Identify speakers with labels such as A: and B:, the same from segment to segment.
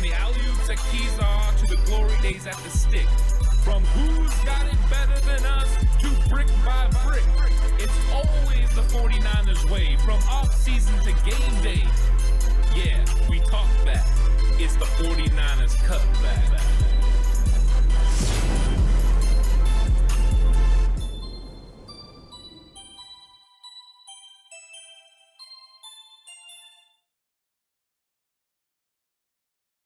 A: the alley-oops at Keyshawn to the glory days at the stick. From who's got it better than us to brick by brick. It's always the 49ers way, from off-season to game day. Yeah, we talk back. It's the 49ers Cutback.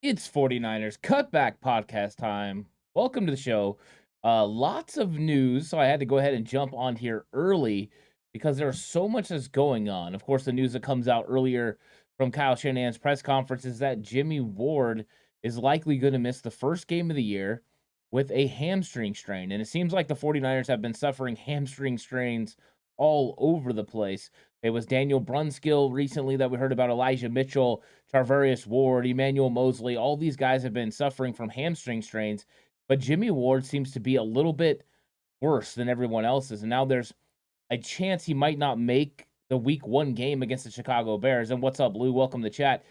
B: It's 49ers Cutback Podcast time. Welcome to the show. Lots of news, so I had to go ahead and jump on here early because there's so much that's going on. Of course, the news that comes out earlier from Kyle Shanahan's press conference is that Jimmie Ward is likely going to miss the first game of the year with a hamstring strain. And it seems like the 49ers have been suffering hamstring strains all over the place. It was Daniel Brunskill recently that we heard about, Elijah Mitchell, Tarvarius Ward, Emmanuel Mosley. All these guys have been suffering from hamstring strains, but Jimmie Ward seems to be a little bit worse than everyone else's. And now there's a chance he might not make the week 1 game against the Chicago Bears. And what's up, Lou? Welcome to chat.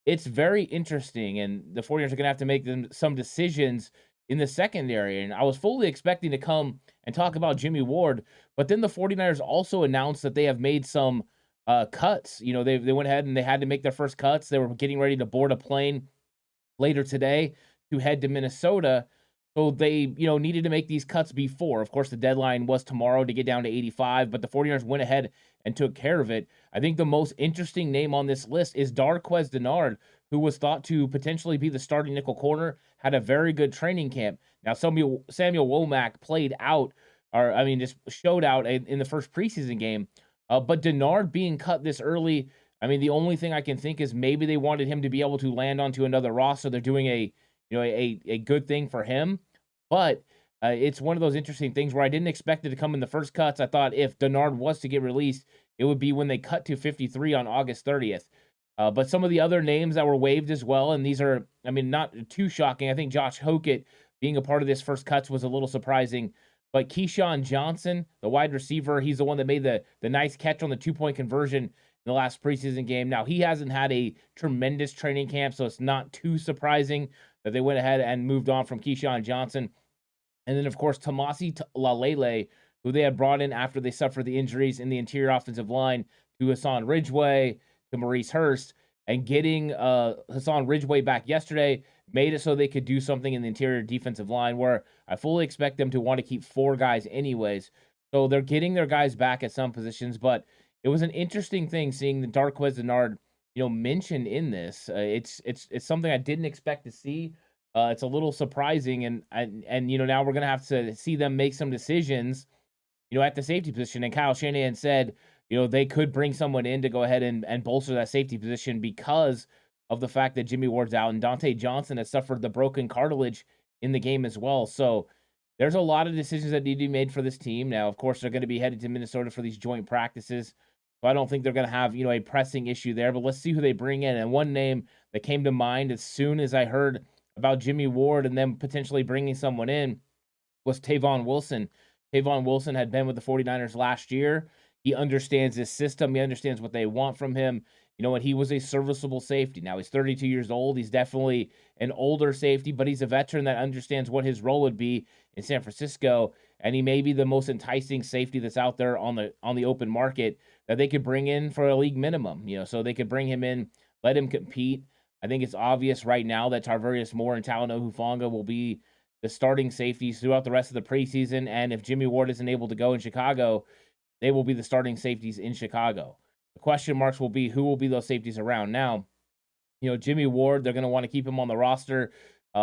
B: It's very interesting, and the 49ers are going to have to make some decisions in the secondary. And I was fully expecting to come and talk about Jimmie Ward, but then the 49ers also announced that they have made some cuts. You know, they went ahead and they had to make their first cuts. They were getting ready to board a plane later today to head to Minnesota. So they, needed to make these cuts before. Of course, the deadline was tomorrow to get down to 85, but the 49ers went ahead and took care of it. I think the most interesting name on this list is Dennard, who was thought to potentially be the starting nickel corner, had a very good training camp. Now, Samuel Womack played out, just showed out in the first preseason game. But Dennard being cut this early, the only thing I can think is maybe they wanted him to be able to land onto another roster. They're doing a good thing for him. But it's one of those interesting things where I didn't expect it to come in the first cuts. I thought if Dennard was to get released, it would be when they cut to 53 on August 30th. But some of the other names that were waived as well, and these are, not too shocking. I think Josh Hokett being a part of this first cuts was a little surprising. But Keyshawn Johnson, the wide receiver, he's the one that made the nice catch on the 2-point conversion in the last preseason game. Now, he hasn't had a tremendous training camp, so it's not too surprising that they went ahead and moved on from Keyshawn Johnson. And then, of course, Tomasi Lalele, who they had brought in after they suffered the injuries in the interior offensive line, to Hassan Ridgeway, to Maurice Hurst, and getting Hassan Ridgeway back yesterday made it so they could do something in the interior defensive line, where I fully expect them to want to keep 4 guys anyways. So they're getting their guys back at some positions, but it was an interesting thing seeing the Dennard, mentioned in this. It's something I didn't expect to see. It's a little surprising, and now we're gonna have to see them make some decisions, at the safety position. And Kyle Shanahan said, they could bring someone in to go ahead and bolster that safety position because of the fact that Jimmie Ward's out and Dontae Johnson has suffered the broken cartilage in the game as well. So there's a lot of decisions that need to be made for this team. Now, of course, they're going to be headed to Minnesota for these joint practices. So I don't think they're going to have, a pressing issue there, but let's see who they bring in. And one name that came to mind as soon as I heard about Jimmie Ward and them potentially bringing someone in was Tavon Wilson. Tavon Wilson had been with the 49ers last year. He understands this system. He understands what they want from him. And he was a serviceable safety. Now, he's 32 years old. He's definitely an older safety, but he's a veteran that understands what his role would be in San Francisco. And he may be the most enticing safety that's out there on the open market that they could bring in for a league minimum. So they could bring him in, let him compete. I think it's obvious right now that Tarvarius Moore and Talanoa Hufanga will be the starting safeties throughout the rest of the preseason. And if Jimmie Ward isn't able to go in Chicago, they will be the starting safeties in Chicago. The question marks will be who will be those safeties around. Now, Jimmie Ward, they're going to want to keep him on the roster.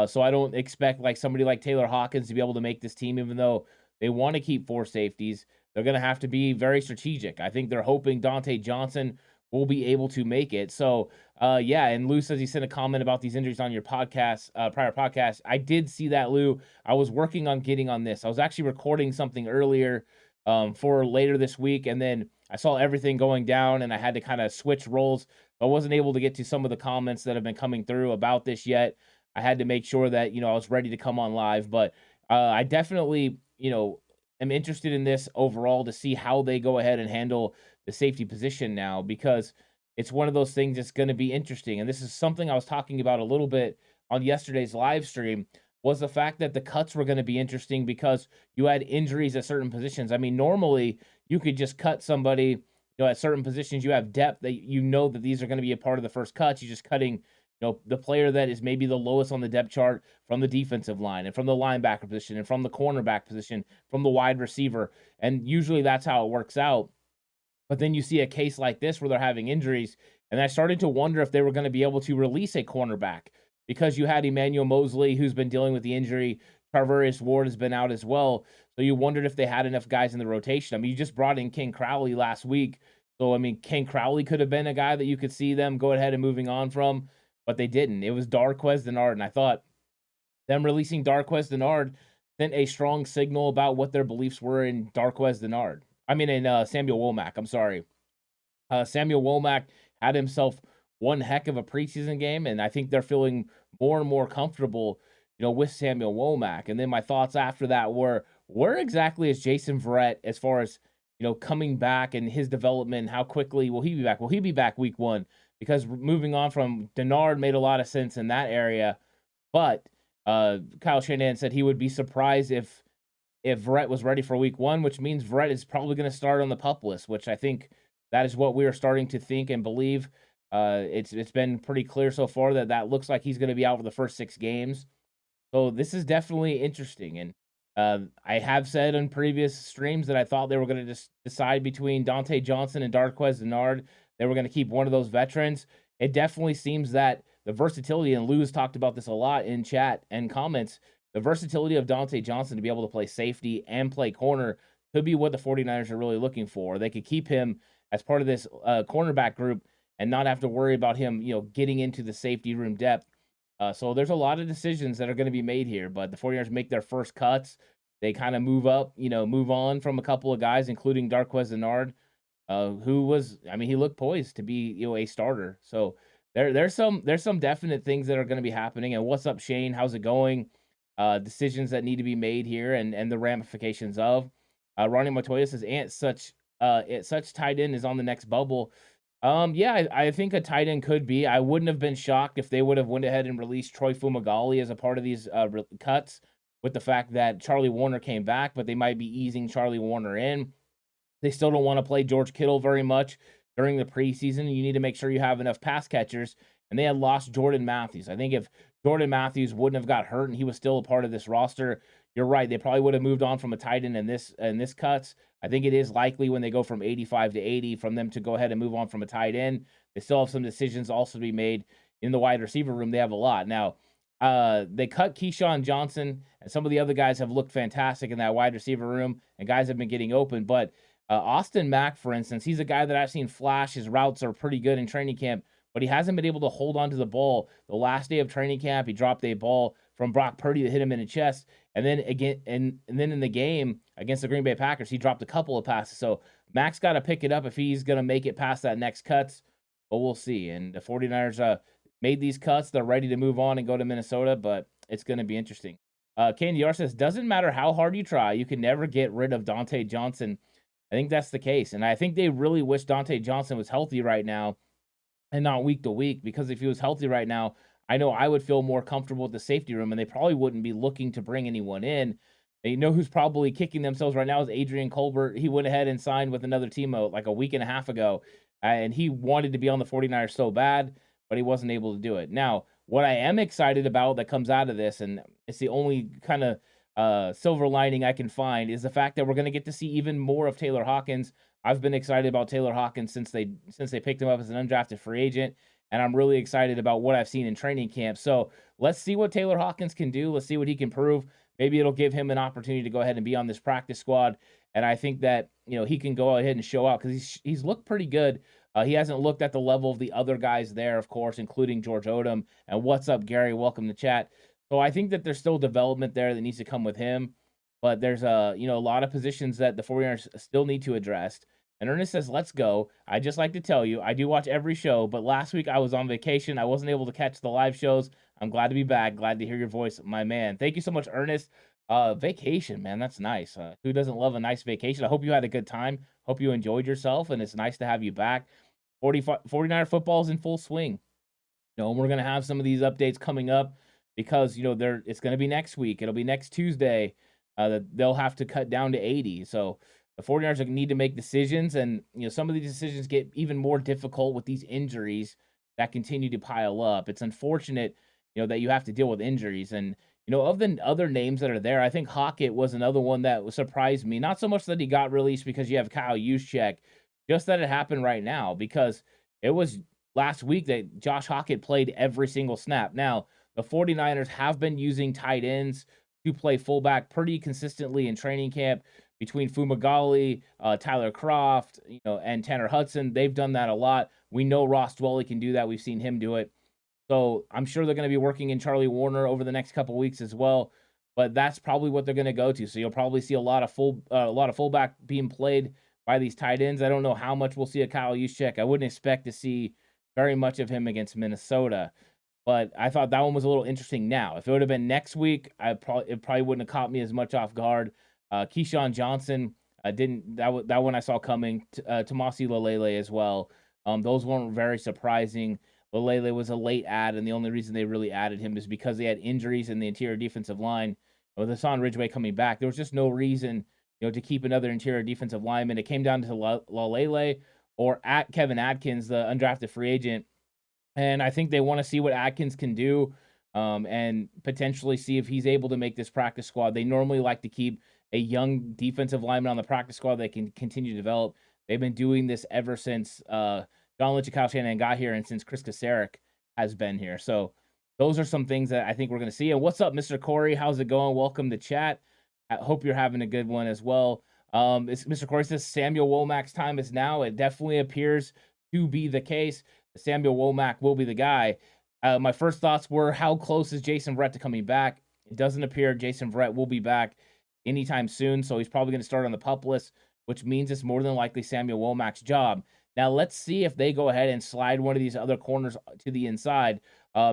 B: So I don't expect somebody like Taylor Hawkins to be able to make this team, even though they want to keep 4 safeties. They're going to have to be very strategic. I think they're hoping Dontae Johnson will be able to make it. So, and Lou says he sent a comment about these injuries on your podcast, prior podcast. I did see that, Lou. I was working on getting on this. I was actually recording something earlier for later this week, and then I saw everything going down, and I had to kind of switch roles. I wasn't able to get to some of the comments that have been coming through about this yet. I had to make sure that, I was ready to come on live, but I definitely, am interested in this overall to see how they go ahead and handle the safety position now, because it's one of those things that's going to be interesting. And this is something I was talking about a little bit on yesterday's live stream was the fact that the cuts were going to be interesting because you had injuries at certain positions. I mean, normally you could just cut somebody, at certain positions. You have depth that that these are going to be a part of the first cuts. You're just cutting, the player that is maybe the lowest on the depth chart from the defensive line and from the linebacker position and from the cornerback position, from the wide receiver. And usually that's how it works out. But then you see a case like this where they're having injuries, and I started to wonder if they were going to be able to release a cornerback because you had Emmanuel Mosley, who's been dealing with the injury. Tarvarius Ward has been out as well. So you wondered if they had enough guys in the rotation. I mean, you just brought in King Crowley last week. So, I mean, King Crowley could have been a guy that you could see them go ahead and moving on from, but they didn't. It was Darqueze Dennard, and I thought them releasing Darqueze Dennard sent a strong signal about what their beliefs were in Darqueze Dennard. I mean, in Samuel Womack, I'm sorry. Samuel Womack had himself one heck of a preseason game, and I think they're feeling more and more comfortable, with Samuel Womack. And then my thoughts after that were, where exactly is Jason Verrett as far as, coming back and his development? How quickly will he be back? Will he be back week 1? Because moving on from Dennard made a lot of sense in that area. But Kyle Shanahan said he would be surprised if Verrett was ready for week 1, which means Verrett is probably going to start on the PUP list, which I think that is what we are starting to think and believe. It's been pretty clear so far that looks like he's going to be out for the first 6 games. So this is definitely interesting. And I have said in previous streams that I thought they were going to just decide between Dontae Johnson and Darqueze Dennard. They were going to keep one of those veterans. It definitely seems that the versatility, and Lou's talked about this a lot in chat and comments, the versatility of Dontae Johnson to be able to play safety and play corner could be what the 49ers are really looking for. They could keep him as part of this cornerback group and not have to worry about him, getting into the safety room depth. So there's a lot of decisions that are going to be made here, but the 49ers make their first cuts. They kind of move up, move on from a couple of guys, including Darqueze Dennard, he looked poised to be, a starter. So there's some definite things that are going to be happening. And what's up, Shane? How's it going? Decisions that need to be made here and the ramifications of. Ronnie Montoya says, such tight end is on the next bubble. I think a tight end could be. I wouldn't have been shocked if they would have went ahead and released Troy Fumagalli as a part of these cuts, with the fact that Charlie Warner came back, but they might be easing Charlie Warner in. They still don't want to play George Kittle very much during the preseason. You need to make sure you have enough pass catchers, and they had lost Jordan Matthews. I think if Jordan Matthews wouldn't have got hurt and he was still a part of this roster, you're right, they probably would have moved on from a tight end in this cuts. I think it is likely when they go from 85 to 80 from them to go ahead and move on from a tight end. They still have some decisions also to be made in the wide receiver room. They have a lot. Now, they cut Keyshawn Johnson, and some of the other guys have looked fantastic in that wide receiver room, and guys have been getting open. But Austin Mack, for instance, he's a guy that I've seen flash. His routes are pretty good in training camp, but he hasn't been able to hold on to the ball. The last day of training camp, he dropped a ball from Brock Purdy that hit him in the chest. And then again, and then in the game against the Green Bay Packers, he dropped a couple of passes. So Max got to pick it up if he's going to make it past that next cuts. But we'll see. And the 49ers made these cuts. They're ready to move on and go to Minnesota, but it's going to be interesting. Candy R says, doesn't matter how hard you try, you can never get rid of Dontae Johnson. I think that's the case. And I think they really wish Dontae Johnson was healthy right now and not week to week, because if he was healthy right now, I know I would feel more comfortable with the safety room, and they probably wouldn't be looking to bring anyone in. They know who's probably kicking themselves right now is Adrian Colbert. He went ahead and signed with another team like a week and a half ago, and he wanted to be on the 49ers so bad, but he wasn't able to do it. Now, what I am excited about that comes out of this, and it's the only kind of silver lining I can find, is the fact that we're going to get to see even more of Taylor Hawkins. I've been excited about Taylor Hawkins since they picked him up as an undrafted free agent, and I'm really excited about what I've seen in training camp. So let's see what Taylor Hawkins can do. Let's see what he can prove. Maybe it'll give him an opportunity to go ahead and be on this practice squad. And I think that, he can go ahead and show out because he's looked pretty good. He hasn't looked at the level of the other guys there, of course, including George Odom. And what's up, Gary? Welcome to chat. So I think that there's still development there that needs to come with him. But there's a lot of positions that the 49ers still need to address. And Ernest says, let's go. I just like to tell you, I do watch every show, but last week I was on vacation. I wasn't able to catch the live shows. I'm glad to be back. Glad to hear your voice, my man. Thank you so much, Ernest. Vacation, man, that's nice. Who doesn't love a nice vacation? I hope you had a good time. Hope you enjoyed yourself, and it's nice to have you back. 49er football is in full swing. We're going to have some of these updates coming up because it's going to be next week. It'll be next Tuesday. That they'll have to cut down to 80. So the 49ers need to make decisions, and some of these decisions get even more difficult with these injuries that continue to pile up. It's unfortunate, that you have to deal with injuries. And of the other names that are there, I think Hawkins was another one that surprised me. Not so much that he got released because you have Kyle Juszczyk, just that it happened right now, because it was last week that Josh Hawkins played every single snap. Now, the 49ers have been using tight ends to play fullback pretty consistently in training camp between Fumagalli, Tyler Croft, and Tanner Hudson. They've done that a lot. We know Ross Dwelley can do that. We've seen him do it. So I'm sure they're going to be working in Charlie Warner over the next couple weeks as well. But that's probably what they're going to go to. So you'll probably see a lot of fullback being played by these tight ends. I don't know how much we'll see of Kyle Juszczyk. I wouldn't expect to see very much of him against Minnesota. But I thought that one was a little interesting. Now, if it would have been next week, it probably wouldn't have caught me as much off guard. Keyshawn Johnson that one I saw coming. Tomasi Lelele as well. Those weren't very surprising. Lelele was a late add, and the only reason they really added him is because they had injuries in the interior defensive line. With Hassan Ridgeway coming back, there was just no reason, to keep another interior defensive lineman. It came down to Lelele or at Kevin Atkins, the undrafted free agent. And I think they want to see what Atkins can do, and potentially see if he's able to make this practice squad. They normally like to keep a young defensive lineman on the practice squad that can continue to develop. They've been doing this ever since John Lynch and Kyle Shanahan got here, and since Chris Kasarik has been here. So those are some things that I think we're going to see. And what's up, Mr. Corey? How's it going? Welcome to chat. I hope you're having a good one as well. Mr. Corey says Samuel Womack's time is now. It definitely appears to be the case. Samuel Womack will be the guy. My first thoughts were, how close is Jason Verrett to coming back? It doesn't appear Jason Verrett will be back anytime soon, so he's probably going to start on the PUP list, which means it's more than likely Samuel Womack's job. Now, let's see if they go ahead and slide one of these other corners to the inside.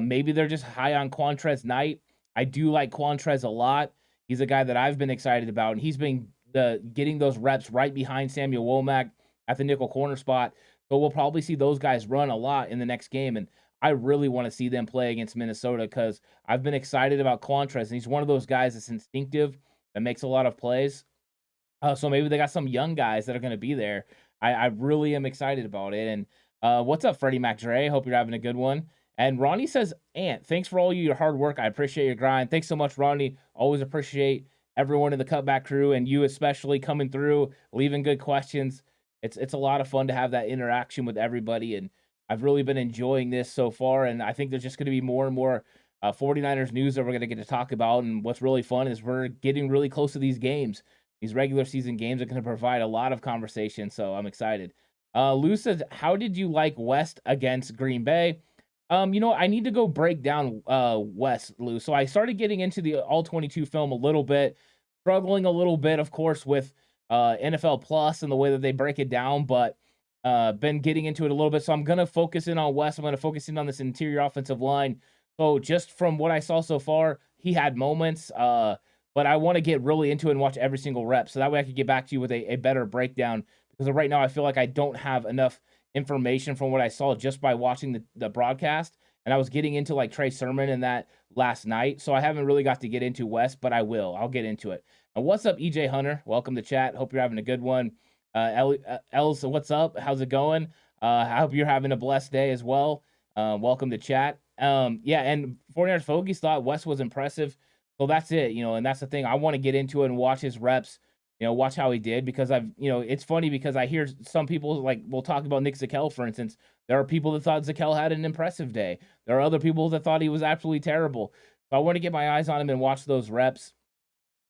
B: Maybe they're just high on Quantrez Knight. I do like Quantrez a lot. He's a guy that I've been excited about, and he's been getting those reps right behind Samuel Womack at the nickel corner spot. So we'll probably see those guys run a lot in the next game, and I really want to see them play against Minnesota because I've been excited about Quantrez, and he's one of those guys that's instinctive, that makes a lot of plays. So maybe they got some young guys that are going to be there. I really am excited about it. And what's up, Freddie McDre? Hope you're having a good one. And Ronnie says, Ant, thanks for all your hard work. I appreciate your grind. Thanks so much, Ronnie. Always appreciate everyone in the Cutback crew, and you especially coming through, leaving good questions. It's a lot of fun to have that interaction with everybody, and I've really been enjoying this so far, and I think there's just going to be more and more 49ers news that we're going to get to talk about, and what's really fun is we're getting really close to these games. These regular season games are going to provide a lot of conversation, so I'm excited. Lou says, how did you like West against Green Bay? I need to go break down West, Lou. So I started getting into the All-22 film a little bit, struggling a little bit, of course, with NFL Plus and the way that they break it down, but been getting into it a little bit. So I'm going to focus in on West. I'm going to focus in on this interior offensive line. So just from what I saw so far, he had moments, but I want to get really into it and watch every single rep. So that way I could get back to you with a better breakdown, because right now I feel like I don't have enough information from what I saw just by watching the broadcast. And I was getting into like Trey Sermon and that last night. So I haven't really got to get into West, but I will. I'll get into it. And what's up, EJ Hunter? Welcome to chat. Hope you're having a good one. Els, what's up? How's it going? I hope you're having a blessed day as well. Welcome to chat. And 49ers Fogies thought West was impressive. So that's it, and that's the thing. I want to get into it and watch his reps, watch how he did, because it's funny because I hear some people, like, we'll talk about Nick Zakelj, for instance. There are people that thought Zakelj had an impressive day. There are other people that thought he was absolutely terrible. So I want to get my eyes on him and watch those reps.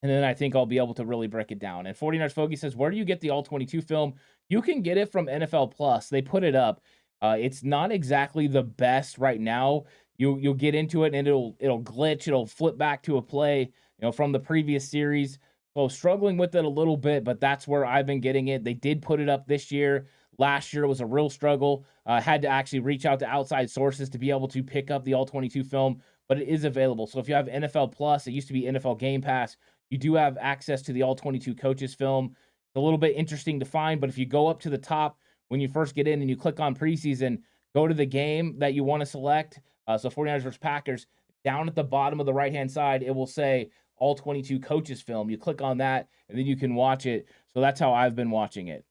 B: And then I think I'll be able to really break it down. And 49ers Fogey says, where do you get the All-22 film? You can get it from NFL Plus. They put it up. It's not exactly the best right now. You'll get into it and it'll glitch. It'll flip back to a play, from the previous series. So struggling with it a little bit, but that's where I've been getting it. They did put it up this year. Last year was a real struggle. Had to actually reach out to outside sources to be able to pick up the All-22 film, but it is available. So if you have NFL Plus, it used to be NFL Game Pass, you do have access to the All-22 coaches film. It's a little bit interesting to find, but if you go up to the top when you first get in and you click on preseason, go to the game that you want to select. So 49ers versus Packers, down at the bottom of the right-hand side, it will say all 22 coaches film. You click on that, and then you can watch it. So that's how I've been watching it.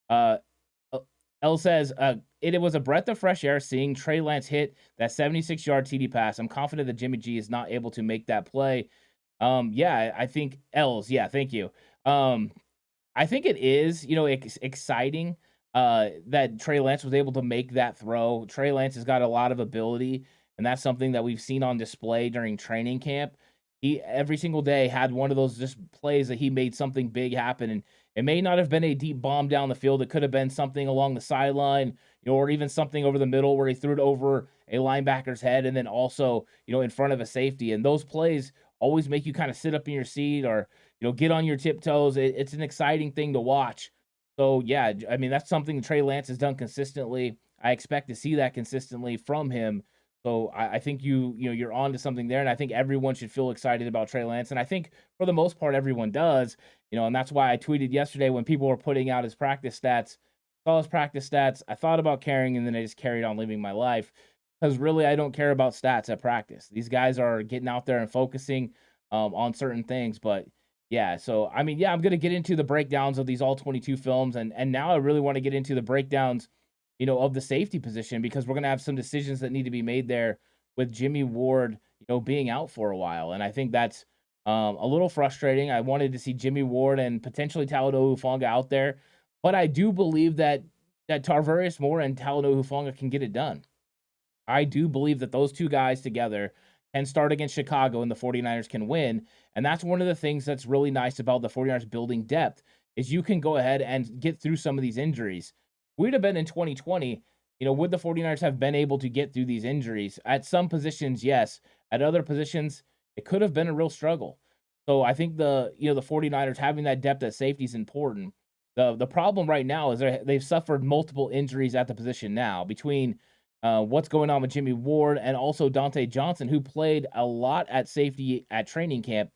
B: Uh, L says, it was a breath of fresh air seeing Trey Lance hit that 76-yard TD pass. I'm confident that Jimmy G is not able to make that play. Yeah, I think L's. Yeah, thank you. I think it is, exciting that Trey Lance was able to make that throw. Trey Lance has got a lot of ability, and that's something that we've seen on display during training camp. He every single day had one of those just plays that he made something big happen, and it may not have been a deep bomb down the field. It could have been something along the sideline, or even something over the middle where he threw it over a linebacker's head and then also, in front of a safety. And those plays always make you kind of sit up in your seat or, get on your tiptoes. It's an exciting thing to watch. So, yeah, I mean, that's something Trey Lance has done consistently. I expect to see that consistently from him. So I think you're on to something there, and I think everyone should feel excited about Trey Lance. And I think for the most part, everyone does, and that's why I tweeted yesterday when people were putting out his practice stats, saw his practice stats. I thought about caring, and then I just carried on living my life because really I don't care about stats at practice. These guys are getting out there and focusing on certain things. But yeah, so I mean, yeah, I'm going to get into the breakdowns of these all 22 films, and now I really want to get into the breakdowns of the safety position because we're going to have some decisions that need to be made there with Jimmie Ward, being out for a while. And I think that's a little frustrating. I wanted to see Jimmie Ward and potentially Talanoa Hufanga out there, but I do believe that Tarvarius Moore and Talanoa Hufanga can get it done. I do believe that those two guys together can start against Chicago and the 49ers can win. And that's one of the things that's really nice about the 49ers building depth is you can go ahead and get through some of these injuries. We'd have been in 2020, would the 49ers have been able to get through these injuries? At some positions, yes. At other positions, it could have been a real struggle. So I think the 49ers having that depth at safety is important. The problem right now is they've suffered multiple injuries at the position now between what's going on with Jimmie Ward and also Dante Johnson, who played a lot at safety at training camp.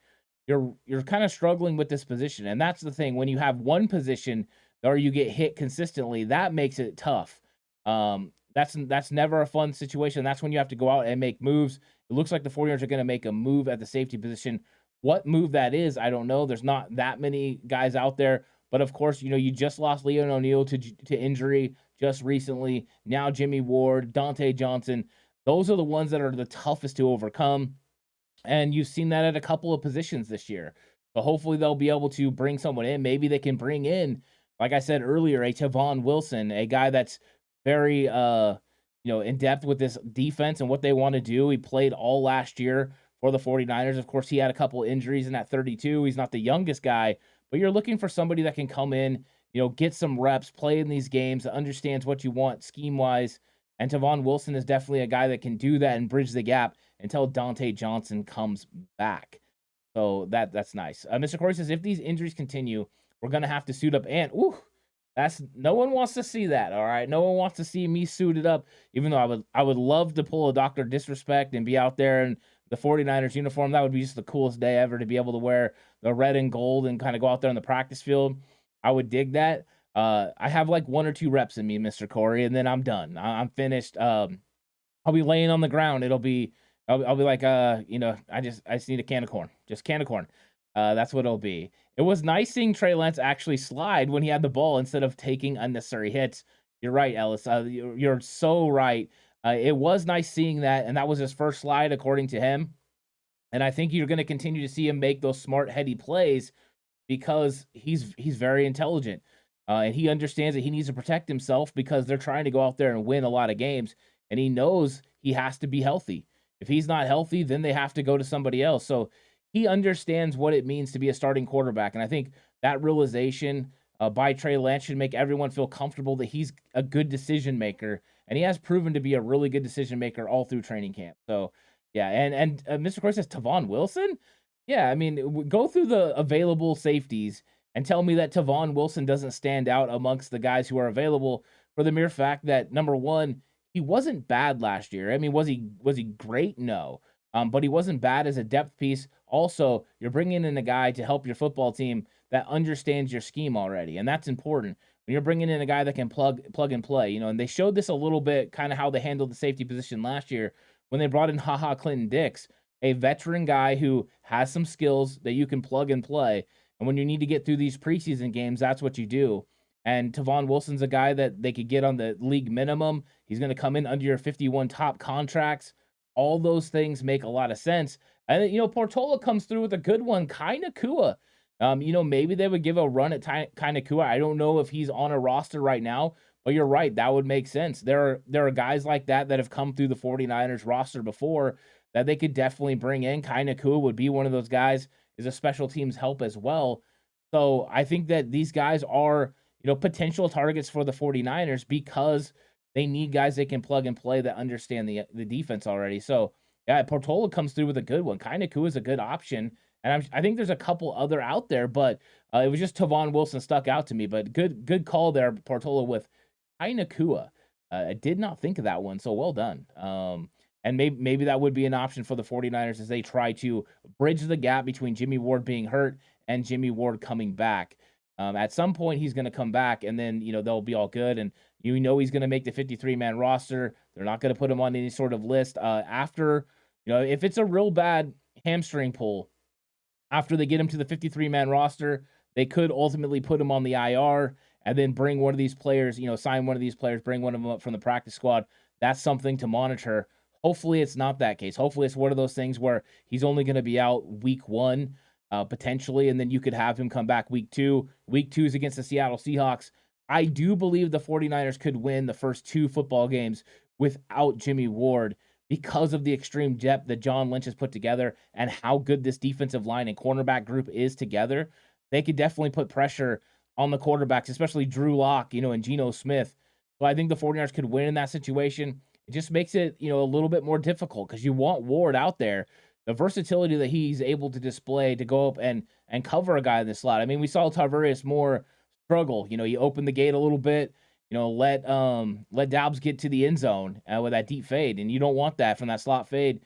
B: You're kind of struggling with this position. And that's the thing. When you have one position or you get hit consistently, that makes it tough. That's never a fun situation. That's when you have to go out and make moves. It looks like the 49ers are going to make a move at the safety position. What move that is, I don't know. There's not that many guys out there. But, of course, you just lost Leon O'Neal to injury just recently. Now Jimmie Ward, Dante Johnson. Those are the ones that are the toughest to overcome. And you've seen that at a couple of positions this year. So hopefully they'll be able to bring someone in. Maybe they can bring in, like I said earlier, a Tavon Wilson, a guy that's very, in depth with this defense and what they want to do. He played all last year for the 49ers. Of course, he had a couple injuries in that 32. He's not the youngest guy, but you're looking for somebody that can come in, get some reps, play in these games, understands what you want scheme-wise. And Tavon Wilson is definitely a guy that can do that and bridge the gap until Dante Johnson comes back. So that's nice. Mr. Corey says, if these injuries continue, we're going to have to suit up. And, no one wants to see that, all right? No one wants to see me suited up, even though I would love to pull a Dr. Disrespect and be out there in the 49ers uniform. That would be just the coolest day ever to be able to wear the red and gold and kind of go out there on the practice field. I would dig that. I have like 1 or 2 reps in me, Mr. Corey, and then I'm done. I'm finished. I'll be laying on the ground. I'll be like, I just need a can of corn. Just can of corn. That's what it'll be. It was nice seeing Trey Lance actually slide when he had the ball instead of taking unnecessary hits. You're right, Ellis. You're so right. It was nice seeing that, and that was his first slide, according to him. And I think you're going to continue to see him make those smart, heady plays because he's very intelligent. And he understands that he needs to protect himself because they're trying to go out there and win a lot of games. And he knows he has to be healthy. If he's not healthy, then they have to go to somebody else. So he understands what it means to be a starting quarterback. And I think that realization by Trey Lance should make everyone feel comfortable that he's a good decision maker. And he has proven to be a really good decision maker all through training camp. So, yeah. And Mr. Corey says, Tavon Wilson? Yeah, I mean, go through the available safeties and tell me that Tavon Wilson doesn't stand out amongst the guys who are available for the mere fact that, number one, he wasn't bad last year. I mean, was he great? No. But he wasn't bad as a depth piece. Also, you're bringing in a guy to help your football team that understands your scheme already, and that's important. When you're bringing in a guy that can plug and play, and they showed this a little bit, kind of how they handled the safety position last year when they brought in HaHa Clinton Dix. a veteran guy who has some skills that you can plug and play. And when you need to get through these preseason games, that's what you do. And Tavon Wilson's a guy that they could get on the league minimum. He's going to come in under your 51 top contracts. All those things make a lot of sense. And, Portola comes through with a good one, Kai Nakua. Maybe they would give a run at Kai Nakua. I don't know if he's on a roster right now, but you're right. That would make sense. There are guys like that have come through the 49ers roster before that they could definitely bring in. Kai Nakua would be one of those guys, is a special teams help as well. So I think that these guys are, potential targets for the 49ers because they need guys they can plug and play that understand the defense already. So, yeah, Portola comes through with a good one. Kai Nakua is a good option. And I think there's a couple other out there, but it was just Tavon Wilson stuck out to me. But good call there, Portola, with Kai Nakua. I did not think of that one, so well done. And maybe that would be an option for the 49ers as they try to bridge the gap between Jimmie Ward being hurt and Jimmie Ward coming back. At some point, he's going to come back, and then, they'll be all good. And he's going to make the 53-man roster. They're not going to put him on any sort of list. After, if it's a real bad hamstring pull, after they get him to the 53-man roster, they could ultimately put him on the IR and then bring one of these players, sign one of these players, bring one of them up from the practice squad. That's something to monitor. Hopefully it's not that case. Hopefully it's one of those things where he's only going to be out week 1, potentially, and then you could have him come back week 2. Week 2 is against the Seattle Seahawks. I do believe the 49ers could win the first 2 football games without Jimmie Ward because of the extreme depth that John Lynch has put together and how good this defensive line and cornerback group is together. They could definitely put pressure on the quarterbacks, especially Drew Lock, and Geno Smith. So I think the 49ers could win in that situation. It just makes it, a little bit more difficult because you want Ward out there. The versatility that he's able to display to go up and cover a guy in the slot. I mean, we saw Tarvarius Moore struggle. He opened the gate a little bit, let Doubs get to the end zone with that deep fade, and you don't want that from that slot fade.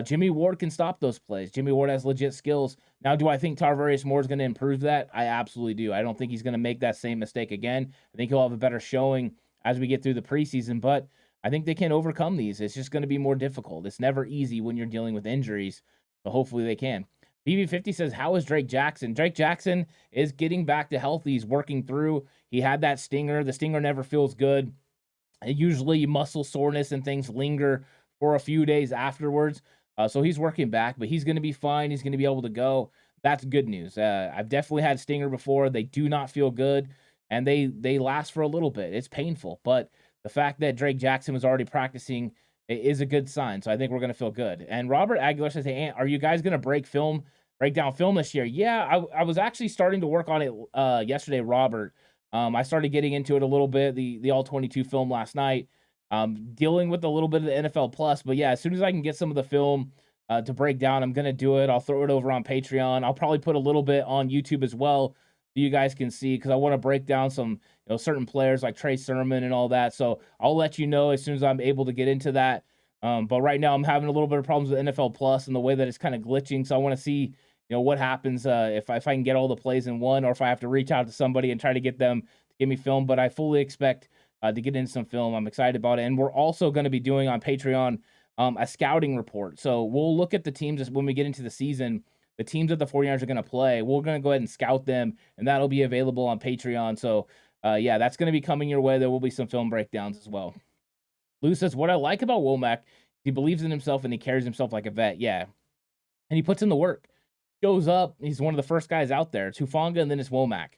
B: Jimmie Ward can stop those plays. Jimmie Ward has legit skills. Now, do I think Tarvarius Moore is going to improve that? I absolutely do. I don't think he's going to make that same mistake again. I think he'll have a better showing as we get through the preseason, but I think they can overcome these. It's just going to be more difficult. It's never easy when you're dealing with injuries, so hopefully they can. BB50 says, how is Drake Jackson? Drake Jackson is getting back to health. He's working through. He had that stinger. The stinger never feels good. Usually muscle soreness and things linger for a few days afterwards. So he's working back, but he's going to be fine. He's going to be able to go. That's good news. I've definitely had stinger before. They do not feel good, and they last for a little bit. It's painful, but the fact that Drake Jackson was already practicing is a good sign. So I think we're going to feel good. And Robert Aguilar says, hey, Ant, are you guys going to break down film this year? Yeah, I was actually starting to work on it yesterday, Robert. I started getting into it a little bit, the All-22 film last night, dealing with a little bit of the NFL Plus. But, yeah, as soon as I can get some of the film to break down, I'm going to do it. I'll throw it over on Patreon. I'll probably put a little bit on YouTube as well so you guys can see, because I want to break down some certain players like Trey Sermon and all that. So I'll let you know as soon as I'm able to get into that. But right now I'm having a little bit of problems with NFL Plus and the way that it's kind of glitching. So I want to see what happens if I can get all the plays in one, or if I have to reach out to somebody and try to get them to give me film. But I fully expect to get in some film. I'm excited about it. And we're also going to be doing on Patreon a scouting report. So we'll look at the teams when we get into the season, the teams that the 49ers are going to play. We're going to go ahead and scout them, and that'll be available on Patreon. So, yeah, that's going to be coming your way. There will be some film breakdowns as well. Lou says, what I like about Womack, he believes in himself and he carries himself like a vet. Yeah. And he puts in the work. Shows up. He's one of the first guys out there. It's Hufanga, and then it's Womack.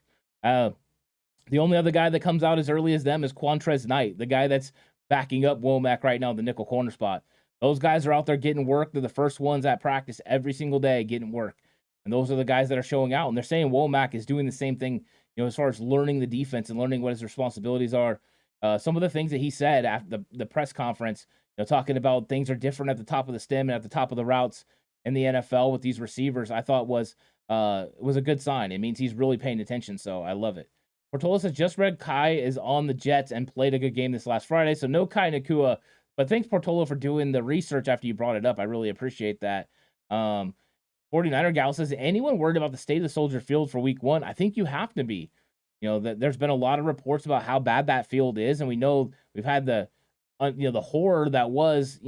B: The only other guy that comes out as early as them is Quantrez Knight, the guy that's backing up Womack right now in the nickel corner spot. Those guys are out there getting work. They're the first ones at practice every single day getting work. And those are the guys that are showing out. And they're saying Womack is doing the same thing, as far as learning the defense and learning what his responsibilities are. Some of the things that he said after the press conference, talking about things are different at the top of the stem and at the top of the routes in the NFL with these receivers, I thought was a good sign. It means he's really paying attention, so I love it. Portola says, just read Kai is on the Jets and played a good game this last Friday, so no Kai Nakua. But thanks, Portola, for doing the research after you brought it up. I really appreciate that. 49er Gal says, anyone worried about the state of the Soldier Field for week 1? I think you have to be. That there's been a lot of reports about how bad that field is, and we know we've had the horror that was,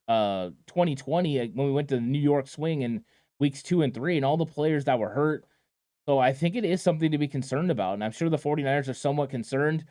B: 2020 when we went to the New York swing in weeks 2 and 3 and all the players that were hurt. So I think it is something to be concerned about, and I'm sure the 49ers are somewhat concerned.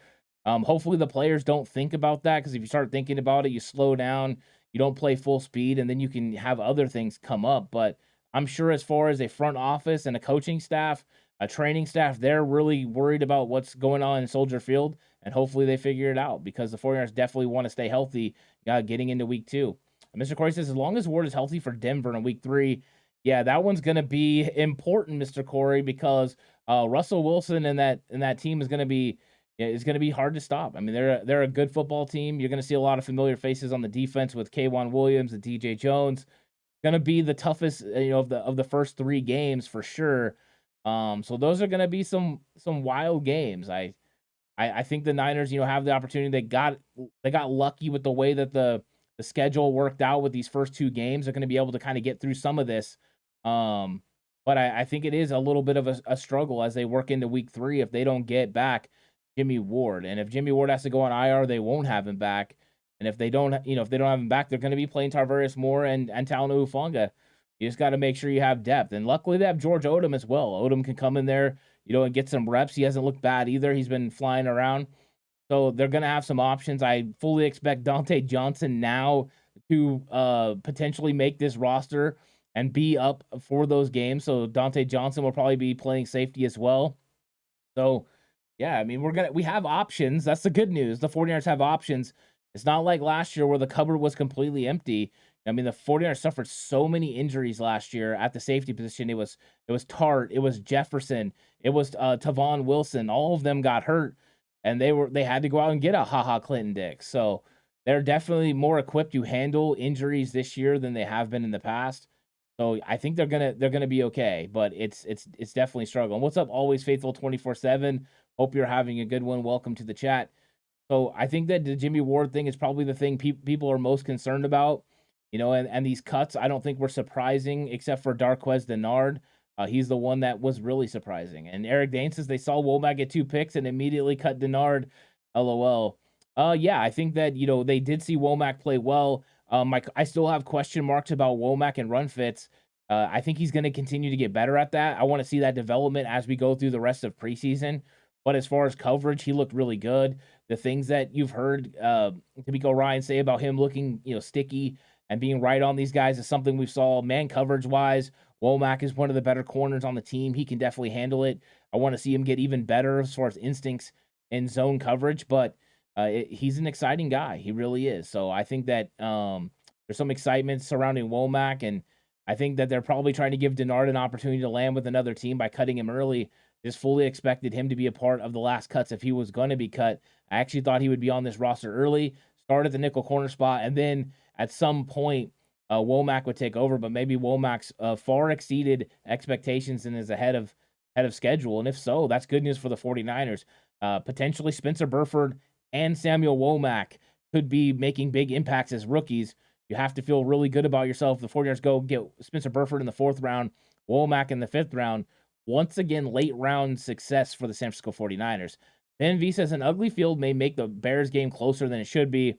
B: Hopefully the players don't think about that, because if you start thinking about it, you slow down, you don't play full speed, and then you can have other things come up. But I'm sure as far as a front office and a coaching staff, a training staff, they're really worried about what's going on in Soldier Field, and hopefully they figure it out, because the 49ers definitely want to stay healthy getting into week 2. And Mr. Corey says, as long as Ward is healthy for Denver in week 3, yeah, that one's going to be important, Mr. Corey, because Russell Wilson and that team is going to be hard to stop. I mean, they're a good football team. You're going to see a lot of familiar faces on the defense with K'Wan Williams and DJ Jones. Going to be the toughest, of the first 3 games for sure. So those are going to be some wild games. I think the Niners, have the opportunity. They got lucky with the way that the schedule worked out with these first 2 games. They're going to be able to kind of get through some of this. But I think it is a little bit of a struggle as they work into week 3 if they don't get back Jimmie Ward. And if Jimmie Ward has to go on IR, they won't have him back. And if they don't have him back, they're going to be playing Tarvarius Moore and Talanoa Hufanga. You just got to make sure you have depth. And luckily they have George Odom as well. Odom can come in there, and get some reps. He hasn't looked bad either. He's been flying around. So they're going to have some options. I fully expect Dante Johnson now to potentially make this roster and be up for those games. So Dante Johnson will probably be playing safety as well. So, yeah, I mean, we have options. That's the good news. The 49ers have options. It's not like last year where the cupboard was completely empty. I mean, the 49ers suffered so many injuries last year at the safety position. It was Tart, it was Jefferson, it was Tavon Wilson. All of them got hurt, and they had to go out and get a HaHa Clinton Dix. So they're definitely more equipped to handle injuries this year than they have been in the past. So I think they're gonna be okay, but it's definitely struggling. What's up, Always Faithful 24/7? Hope you're having a good one. Welcome to the chat. So I think that the Jimmie Ward thing is probably the thing people are most concerned about, and these cuts I don't think were surprising except for Darqueze Dennard. He's the one that was really surprising. And Eric Dane says they saw Womack get 2 picks and immediately cut Dennard. LOL. Yeah, I think that they did see Womack play well. I still have question marks about Womack and run fits. I think he's going to continue to get better at that. I want to see that development as we go through the rest of preseason. But as far as coverage, he looked really good. The things that you've heard D'Amico Ryan say about him looking, sticky and being right on these guys is something we saw. Man coverage wise, Womack is one of the better corners on the team. He can definitely handle it. I want to see him get even better as far as instincts in zone coverage, but he's an exciting guy. He really is. So I think that there's some excitement surrounding Womack, and I think that they're probably trying to give Dennard an opportunity to land with another team by cutting him early. Just fully expected him to be a part of the last cuts if he was going to be cut. I actually thought he would be on this roster early, start at the nickel corner spot, and then at some point Womack would take over. But maybe Womack's far exceeded expectations and is ahead of schedule. And if so, that's good news for the 49ers. Potentially Spencer Burford and Samuel Womack could be making big impacts as rookies. You have to feel really good about yourself. The 49ers go get Spencer Burford in the 4th round, Womack in the 5th round. Once again, late round success for the San Francisco 49ers. Ben V says an ugly field may make the Bears game closer than it should be.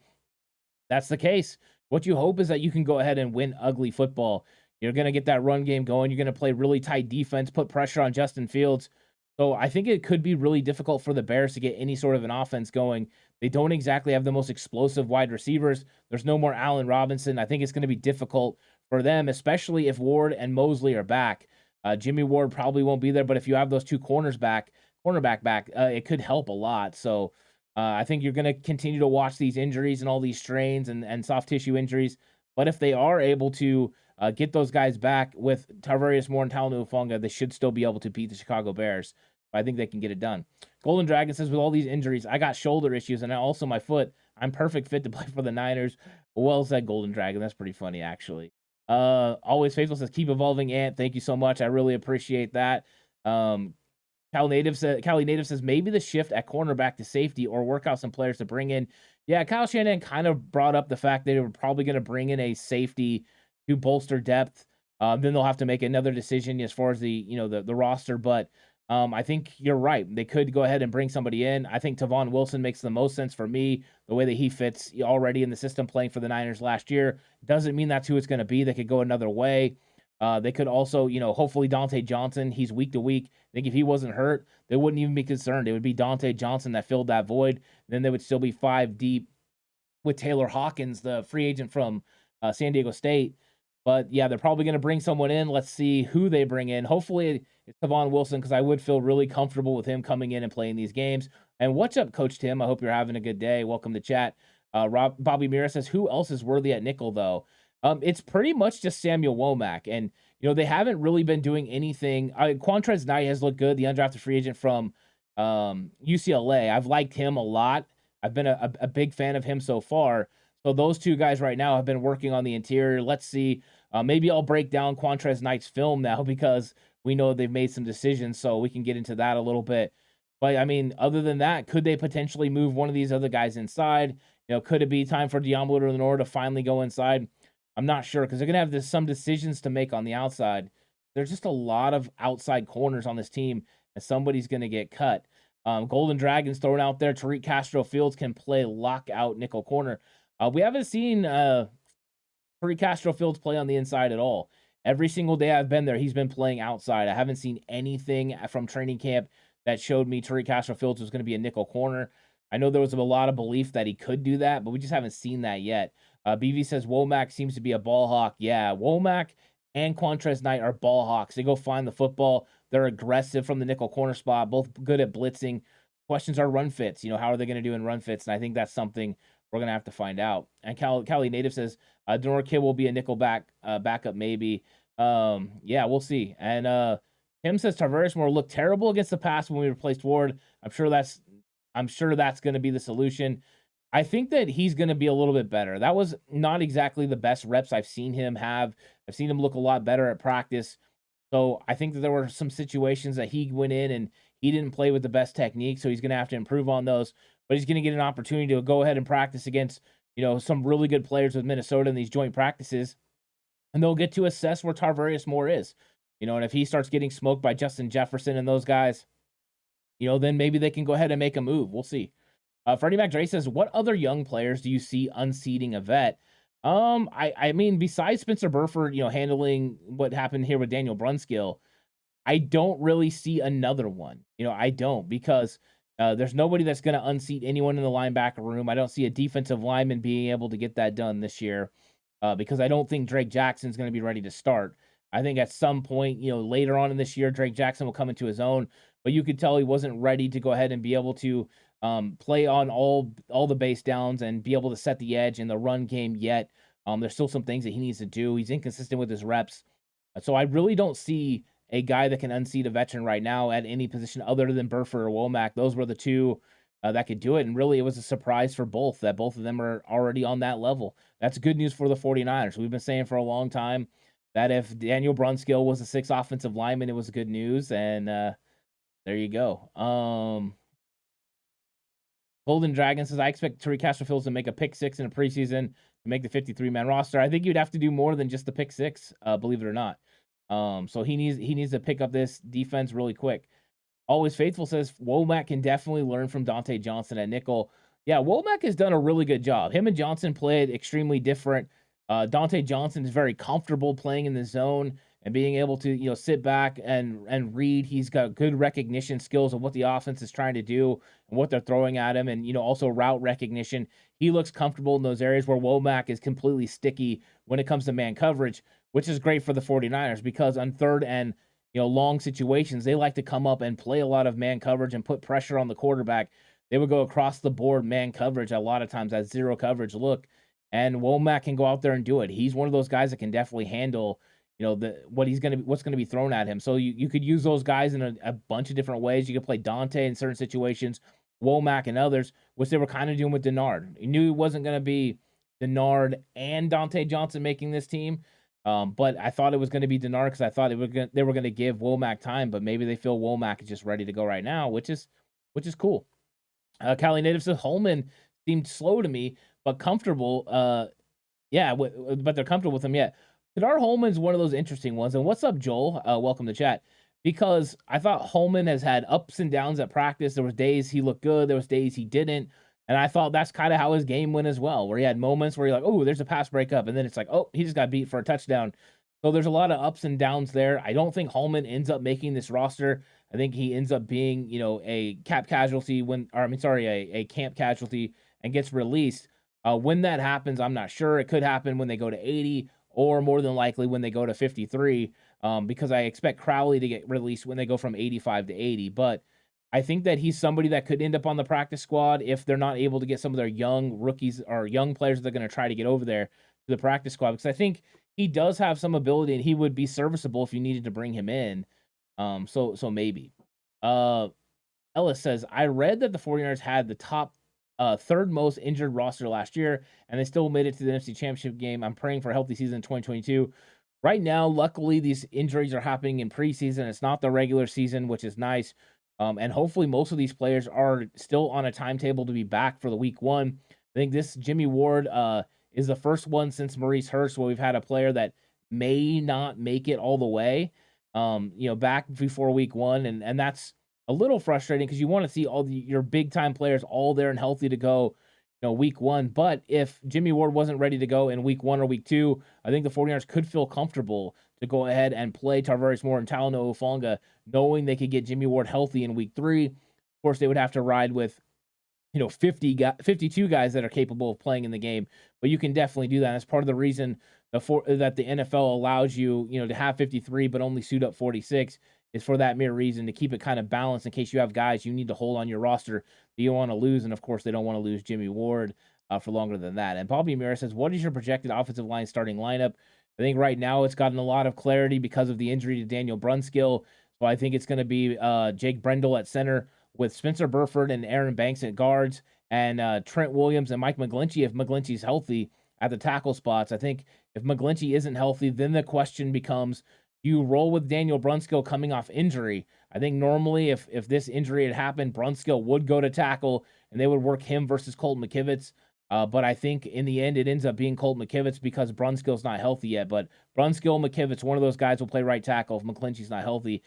B: That's the case. What you hope is that you can go ahead and win ugly football. You're going to get that run game going. You're going to play really tight defense, put pressure on Justin Fields. So I think it could be really difficult for the Bears to get any sort of an offense going. They don't exactly have the most explosive wide receivers. There's no more Allen Robinson. I think it's going to be difficult for them, especially if Ward and Mosley are back. Jimmie Ward probably won't be there, but if you have those 2 cornerback back, it could help a lot. So I think you're going to continue to watch these injuries and all these strains and soft tissue injuries. But if they are able to get those guys back with Tarvarius Moore and Talanoa Hufanga, they should still be able to beat the Chicago Bears. I think they can get it done. Golden Dragon says, with all these injuries, I got shoulder issues and also my foot. I'm perfect fit to play for the Niners. Well said, Golden Dragon. That's pretty funny, actually. Always Faithful says, keep evolving, Ant. Thank you so much. I really appreciate that. Cali Native says maybe the shift at cornerback to safety or work out some players to bring in. Yeah, Kyle Shanahan kind of brought up the fact that they were probably going to bring in a safety to bolster depth. Then they'll have to make another decision as far as the roster. But I think you're right. They could go ahead and bring somebody in. I think Tavon Wilson makes the most sense for me, the way that he fits already in the system playing for the Niners last year. Doesn't mean that's who it's going to be. They could go another way. They could also, hopefully Dante Johnson, he's week to week. I think if he wasn't hurt, they wouldn't even be concerned. It would be Dante Johnson that filled that void. Then they would still be 5 deep with Taylor Hawkins, the free agent from San Diego State. But yeah, they're probably going to bring someone in. Let's see who they bring in. Hopefully it's Tavon Wilson, because I would feel really comfortable with him coming in and playing these games. And what's up, Coach Tim? I hope you're having a good day. Welcome to chat. Bobby Mira says, who else is worthy at nickel, though? It's pretty much just Samuel Womack. And, they haven't really been doing anything. Quantrez Knight has looked good, the undrafted free agent from UCLA. I've liked him a lot. I've been a big fan of him so far. So those two guys right now have been working on the interior. Let's see. Maybe I'll break down Quantrez Knight's film now, because we know they've made some decisions, so we can get into that a little bit. But, I mean, other than that, could they potentially move one of these other guys inside? Could it be time for Deommodore Lenoir to finally go inside? I'm not sure, because they're going to have some decisions to make on the outside. There's just a lot of outside corners on this team, and somebody's going to get cut. Golden Dragons throwing out there. Tariq Castro-Fields can play lockout nickel corner. We haven't seen Tariq Castro-Fields play on the inside at all. Every single day I've been there, he's been playing outside. I haven't seen anything from training camp that showed me Tariq Castro-Fields was going to be a nickel corner. I know there was a lot of belief that he could do that, but we just haven't seen that yet. BV says Womack seems to be a ball hawk. Yeah, Womack and Quantrez Knight are ball hawks. They go find the football. They're aggressive from the nickel corner spot, both good at blitzing. Questions are run fits. How are they going to do in run fits? And I think that's something we're going to have to find out. And Cali Native says Dennard Kid will be a nickel backup maybe. Yeah, we'll see. And Tim says Tarvarius Moore looked terrible against the pass when we replaced Ward. I'm sure that's going to be the solution. I think that he's going to be a little bit better. That was not exactly the best reps I've seen him have. I've seen him look a lot better at practice. So I think that there were some situations that he went in and he didn't play with the best technique. So he's going to have to improve on those. But he's going to get an opportunity to go ahead and practice against, some really good players with Minnesota in these joint practices. And they'll get to assess where Tarvarius Moore is. And if he starts getting smoked by Justin Jefferson and those guys, then maybe they can go ahead and make a move. We'll see. Freddie McDray says, what other young players do you see unseating a vet? I mean, besides Spencer Burford, handling what happened here with Daniel Brunskill, I don't really see another one. I don't, because there's nobody that's going to unseat anyone in the linebacker room. I don't see a defensive lineman being able to get that done this year, because I don't think Drake Jackson's going to be ready to start. I think at some point, later on in this year, Drake Jackson will come into his own, but you could tell he wasn't ready to go ahead and be able to play on all the base downs and be able to set the edge in the run game yet. There's still some things that he needs to do. He's inconsistent with his reps. So I really don't see a guy that can unseat a veteran right now at any position other than Burford or Womack. Those were the two that could do it. And really, it was a surprise for both that both of them are already on that level. That's good news for the 49ers. We've been saying for a long time that if Daniel Brunskill was a 6th offensive lineman, it was good news. And there you go. Golden Dragon says, I expect Tariq Castro-Fields to make a pick 6 in a preseason to make the 53-man roster. I think you'd have to do more than just the pick 6, believe it or not. So he needs to pick up this defense really quick. Always Faithful says, Womack can definitely learn from Dante Johnson at nickel. Yeah, Womack has done a really good job. Him and Johnson played extremely different. Dante Johnson is very comfortable playing in the zone and being able to, sit back and read. He's got good recognition skills of what the offense is trying to do and what they're throwing at him, and, also route recognition. He looks comfortable in those areas where Womack is completely sticky when it comes to man coverage, which is great for the 49ers, because on third and, long situations, they like to come up and play a lot of man coverage and put pressure on the quarterback. They would go across the board man coverage a lot of times, that zero coverage look, and Womack can go out there and do it. He's one of those guys that can definitely handle what's going to be thrown at him. So you could use those guys in a bunch of different ways. You could play Dante in certain situations, Womack and others, which they were kind of doing with Dennard. You knew it wasn't going to be Dennard and Dante Johnson making this team, but I thought it was going to be Dennard because I thought they were going to give Womack time, but maybe they feel Womack is just ready to go right now, which is cool. Cali Native says Holman seemed slow to me, but comfortable. But they're comfortable with him yet. Kadar Holman's one of those interesting ones. And what's up, Joel? Welcome to chat. because I thought Holman has had ups and downs at practice. There was days he looked good, there was days he didn't, and I thought that's kind of how his game went as well, where he had moments where you're like, oh, there's a pass breakup, and then it's like, oh, he just got beat for a touchdown. So there's a lot of ups and downs there. I don't think Holman ends up making this roster. I think he ends up being, a cap casualty a camp casualty and gets released. When that happens, I'm not sure. It could happen when they go to 80, or more than likely when they go to 53, because I expect Crowley to get released when they go from 85 to 80. But I think that he's somebody that could end up on the practice squad if they're not able to get some of their young rookies or young players that they're going to try to get over there to the practice squad, because I think he does have some ability and he would be serviceable if you needed to bring him in. So maybe. Ellis says, I read that the 49ers had the top third most injured roster last year, and they still made it to the NFC Championship game. I'm praying for a healthy season in 2022. Right now, luckily, these injuries are happening in preseason. It's not the regular season, which is nice. And hopefully most of these players are still on a timetable to be back for the week 1. I think this Jimmie Ward is the first one since Maurice Hurst where we've had a player that may not make it all the way, back before week 1. And that's a little frustrating because you want to see all your big time players all there and healthy to go, week 1. But if Jimmie Ward wasn't ready to go in week 1 or week 2, I think the 49ers could feel comfortable to go ahead and play Tarvarius Moore and Talanoa Hufanga, knowing they could get Jimmie Ward healthy in week 3. Of course, they would have to ride with 52 guys that are capable of playing in the game, but you can definitely do that. That's part of the reason that the NFL allows you, to have 53 but only suit up 46, is for that mere reason, to keep it kind of balanced in case you have guys you need to hold on your roster that you want to lose. And of course, they don't want to lose Jimmie Ward for longer than that. And Bobby Mira says, what is your projected offensive line starting lineup? I think right now it's gotten a lot of clarity because of the injury to Daniel Brunskill. So I think it's going to be Jake Brendel at center with Spencer Burford and Aaron Banks at guards, and Trent Williams and Mike McGlinchey if McGlinchey's healthy at the tackle spots. I think if McGlinchey isn't healthy, then the question becomes, you roll with Daniel Brunskill coming off injury. I think normally if this injury had happened, Brunskill would go to tackle and they would work him versus Colt McKivitz. But I think in the end, it ends up being Colt McKivitz because Brunskill's not healthy yet. But Brunskill, McKivitz, one of those guys will play right tackle if McGlinchey's not healthy.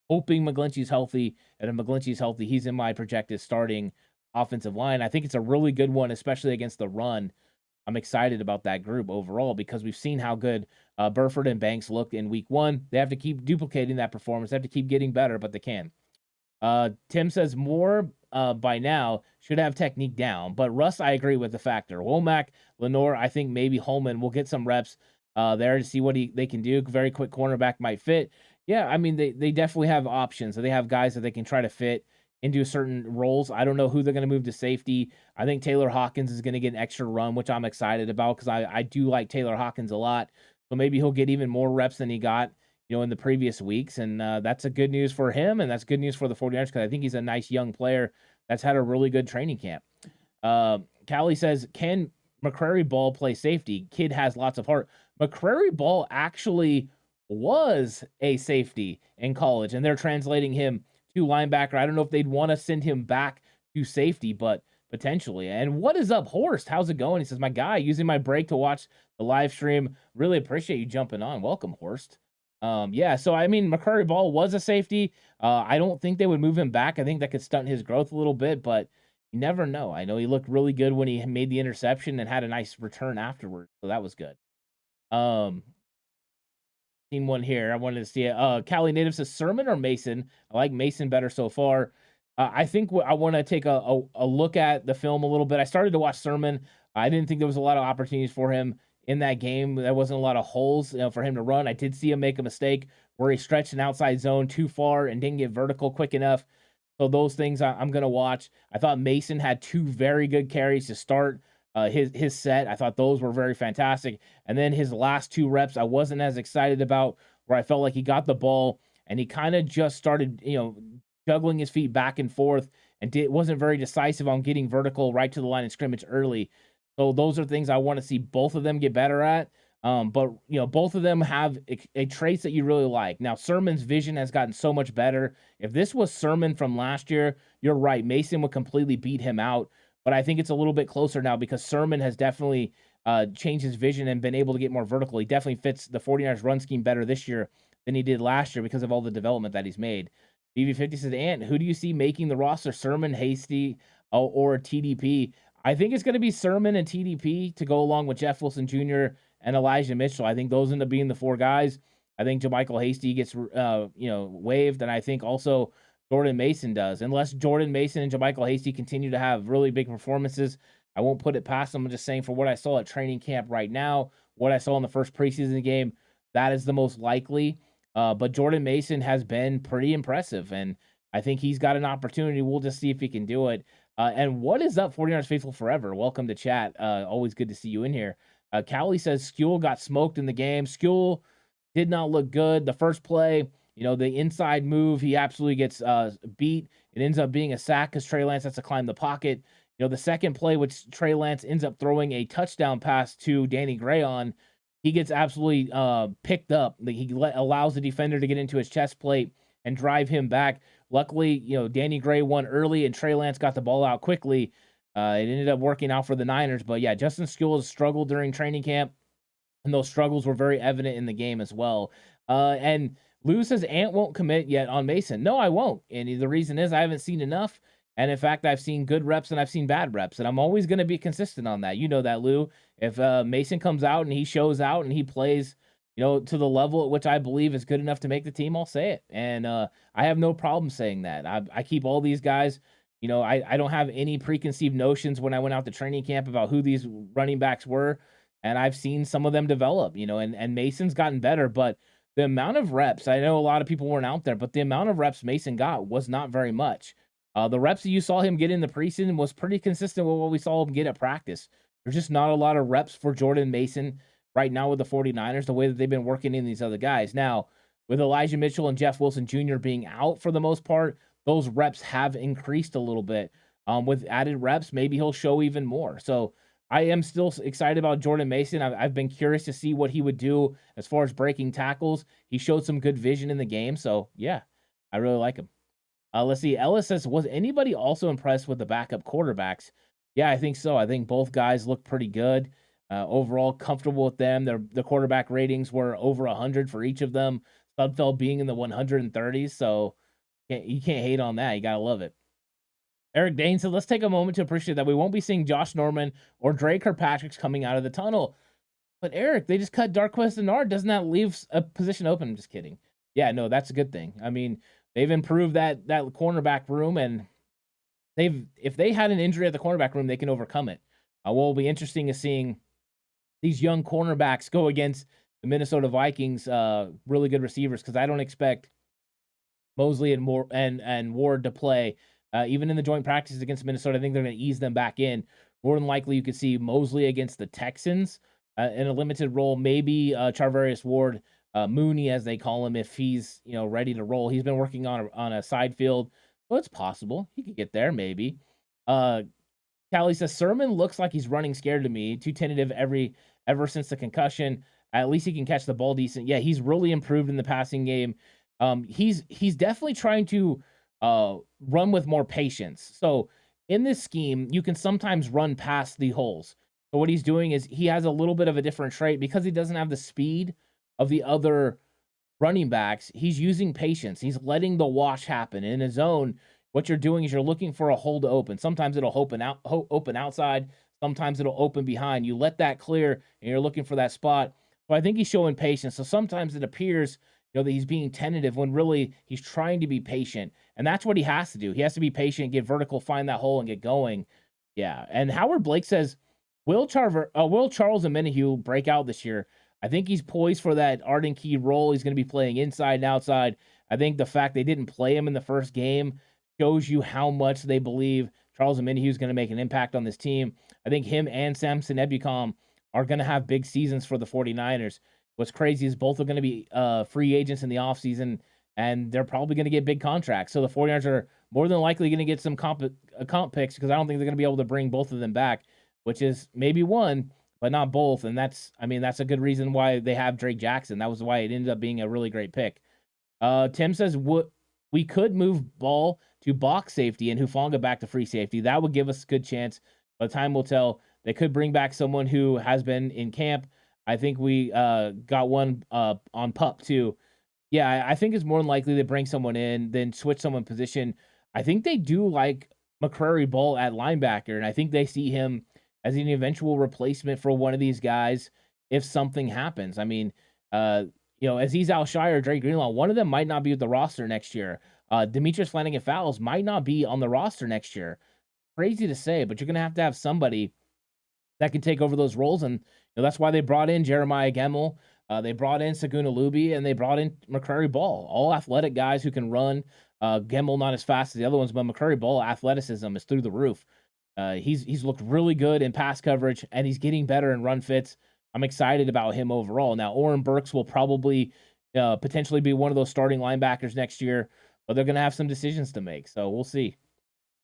B: Hoping McGlinchey's healthy, and if McGlinchey's healthy, he's in my projected starting offensive line. I think it's a really good one, especially against the run. I'm excited about that group overall because we've seen how good Burford and Banks looked in week 1. They have to keep duplicating that performance. They have to keep getting better, but they can. Tim says Moore by now should have technique down, but Russ, I agree with the factor. Womack, Lenore, I think maybe Holman will get some reps there to see what they can do. Very quick cornerback might fit. Yeah, I mean, they definitely have options. So they have guys that they can try to fit into certain roles. I don't know who they're going to move to safety. I think Taylor Hawkins is going to get an extra run, which I'm excited about because I do like Taylor Hawkins a lot. So maybe he'll get even more reps than he got, in the previous weeks. And that's a good news for him. And that's good news for the 49ers because I think he's a nice young player that's had a really good training camp. Callie says, can McCrary Ball play safety? Kid has lots of heart. McCrary Ball actually was a safety in college, and they're translating him to linebacker. I don't know if they'd want to send him back to safety, but potentially. And what is up, Horst? How's it going? He says, my guy, using my break to watch the live stream. Really appreciate you jumping on. Welcome, Horst. Yeah, so I mean, McCrary Ball was a safety. I don't think they would move him back. I think that could stunt his growth a little bit, but you never know. I know he looked really good when he made the interception and had a nice return afterwards, so that was good. Seen one here. I wanted to see it. Cali Native says Sermon or Mason. I like Mason better so far. I think I want to take a look at the film a little bit. I started to watch Sermon. I didn't think there was a lot of opportunities for him in that game. There wasn't a lot of holes for him to run. I did see him make a mistake where he stretched an outside zone too far and didn't get vertical quick enough. So those things I'm going to watch. I thought Mason had 2 very good carries to start his set. I thought those were very fantastic. And then his last 2 reps, I wasn't as excited about, where I felt like he got the ball and he kind of just started, juggling his feet back and forth and wasn't very decisive on getting vertical right to the line of scrimmage early. So those are things I want to see both of them get better at. But both of them have a traits that you really like. Now, Sermon's vision has gotten so much better. If this was Sermon from last year, you're right. Mason would completely beat him out. But I think it's a little bit closer now because Sermon has definitely changed his vision and been able to get more vertical. He definitely fits the 49ers run scheme better this year than he did last year because of all the development that he's made. BB50 says, Ant, who do you see making the roster? Sermon, Hasty, or TDP? I think it's going to be Sermon and TDP to go along with Jeff Wilson Jr. and Elijah Mitchell. I think those end up being the four guys. I think JaMychal Hasty gets waived, and I think also Jordan Mason does. Unless Jordan Mason and JaMychal Hasty continue to have really big performances, I won't put it past them. I'm just saying, for what I saw at training camp right now, what I saw in the first preseason game, that is the most likely. But Jordan Mason has been pretty impressive, and I think he's got an opportunity. We'll just see if he can do it. And what is up, 49ers Faithful Forever? Welcome to chat. Always good to see you in here. Callie says Skule got smoked in the game. Skule did not look good. The first play, the inside move, he absolutely gets beat. It ends up being a sack because Trey Lance has to climb the pocket. The second play, which Trey Lance ends up throwing a touchdown pass to Danny Gray on, he gets absolutely picked up. He allows the defender to get into his chest plate and drive him back. Luckily, Danny Gray won early and Trey Lance got the ball out quickly. It ended up working out for the Niners. But yeah, Justin Skule has struggled during training camp, and those struggles were very evident in the game as well. And Lou says Ant won't commit yet on Mason. No, I won't. And the reason is I haven't seen enough. And in fact, I've seen good reps and I've seen bad reps. And I'm always going to be consistent on that. You know that, Lou. If Mason comes out and he shows out and he plays, to the level at which I believe is good enough to make the team, I'll say it. And I have no problem saying that. I keep all these guys. I don't have any preconceived notions when I went out to training camp about who these running backs were. And I've seen some of them develop, and Mason's gotten better. But the amount of reps, I know a lot of people weren't out there, but the amount of reps Mason got was not very much. The reps that you saw him get in the preseason was pretty consistent with what we saw him get at practice. There's just not a lot of reps for Jordan Mason right now with the 49ers, the way that they've been working in these other guys. Now, with Elijah Mitchell and Jeff Wilson Jr. being out for the most part, those reps have increased a little bit. With added reps, maybe he'll show even more. So I am still excited about Jordan Mason. I've been curious to see what he would do as far as breaking tackles. He showed some good vision in the game. So, yeah, I really like him. Let's see. Ellis says, was anybody also impressed with the backup quarterbacks? Yeah, I think so. I think both guys look pretty good. Overall, comfortable with them. The quarterback ratings were over 100 for each of them. Sudfeld being in the 130s. So you can't hate on that. You got to love it. Eric Dane said, let's take a moment to appreciate that we won't be seeing Josh Norman or Dre Kirkpatrick's coming out of the tunnel. But Eric, they just cut Darqueze Dennard. Doesn't that leave a position open? I'm just kidding. Yeah, no, that's a good thing. I mean, they've improved that cornerback room, and if they had an injury at the cornerback room, they can overcome it. What will be interesting is seeing these young cornerbacks go against the Minnesota Vikings, really good receivers, because I don't expect Mosley and Ward to play. Even in the joint practices against Minnesota, I think they're going to ease them back in. More than likely, you could see Mosley against the Texans in a limited role. Maybe Charvarius Ward, Mooney, as they call him, if he's ready to roll. He's been working on a side field, so it's possible he could get there. Maybe. Callie says Sermon looks like he's running scared to me. Too tentative ever since the concussion. At least he can catch the ball decent. Yeah, he's really improved in the passing game. He's definitely trying to run with more patience. So in this scheme, you can sometimes run past the holes. So what he's doing is he has a little bit of a different trait because he doesn't have the speed of the other running backs. He's using patience. He's letting the wash happen. In his zone, what you're doing is you're looking for a hole to open. Sometimes it'll open outside. Sometimes it'll open behind. You let that clear, and you're looking for that spot. So I think he's showing patience. So sometimes it appears that he's being tentative when really he's trying to be patient. And that's what he has to do. He has to be patient, get vertical, find that hole, and get going. Yeah. And Howard Blake says, will Charles Omenihu break out this year? I think he's poised for that Arden Key role. He's going to be playing inside and outside. I think the fact they didn't play him in the first game shows you how much they believe Charles Omenihu is going to make an impact on this team. I think him and Samson Ebukam are going to have big seasons for the 49ers. What's crazy is both are going to be free agents in the offseason, and they're probably going to get big contracts. So the 49ers are more than likely going to get some comp picks because I don't think they're going to be able to bring both of them back, which is maybe one, but not both. And that's a good reason why they have Drake Jackson. That was why it ended up being a really great pick. Tim says we could move Ball to box safety and Hufanga back to free safety. That would give us a good chance, but time will tell. They could bring back someone who has been in camp. I think we got one on PUP too. Yeah, I think it's more than likely they bring someone in, then switch someone position. I think they do like McCrary Ball at linebacker, and I think they see him as an eventual replacement for one of these guys if something happens. I mean, uh, Aziz Al-Shire, Dre Greenlaw, one of them might not be with the roster next year. Demetrius Flanagan-Fowles might not be on the roster next year. Crazy to say, but you're going to have somebody that can take over those roles, and that's why they brought in Jeremiah Gemmel. They brought in Saguna Luby, and they brought in McCrary Ball, all athletic guys who can run. Gemmel not as fast as the other ones, but McCrary Ball athleticism is through the roof. He's looked really good in pass coverage, and he's getting better in run fits. I'm excited about him overall. Now, Oren Burks will probably potentially be one of those starting linebackers next year, but they're going to have some decisions to make, so we'll see.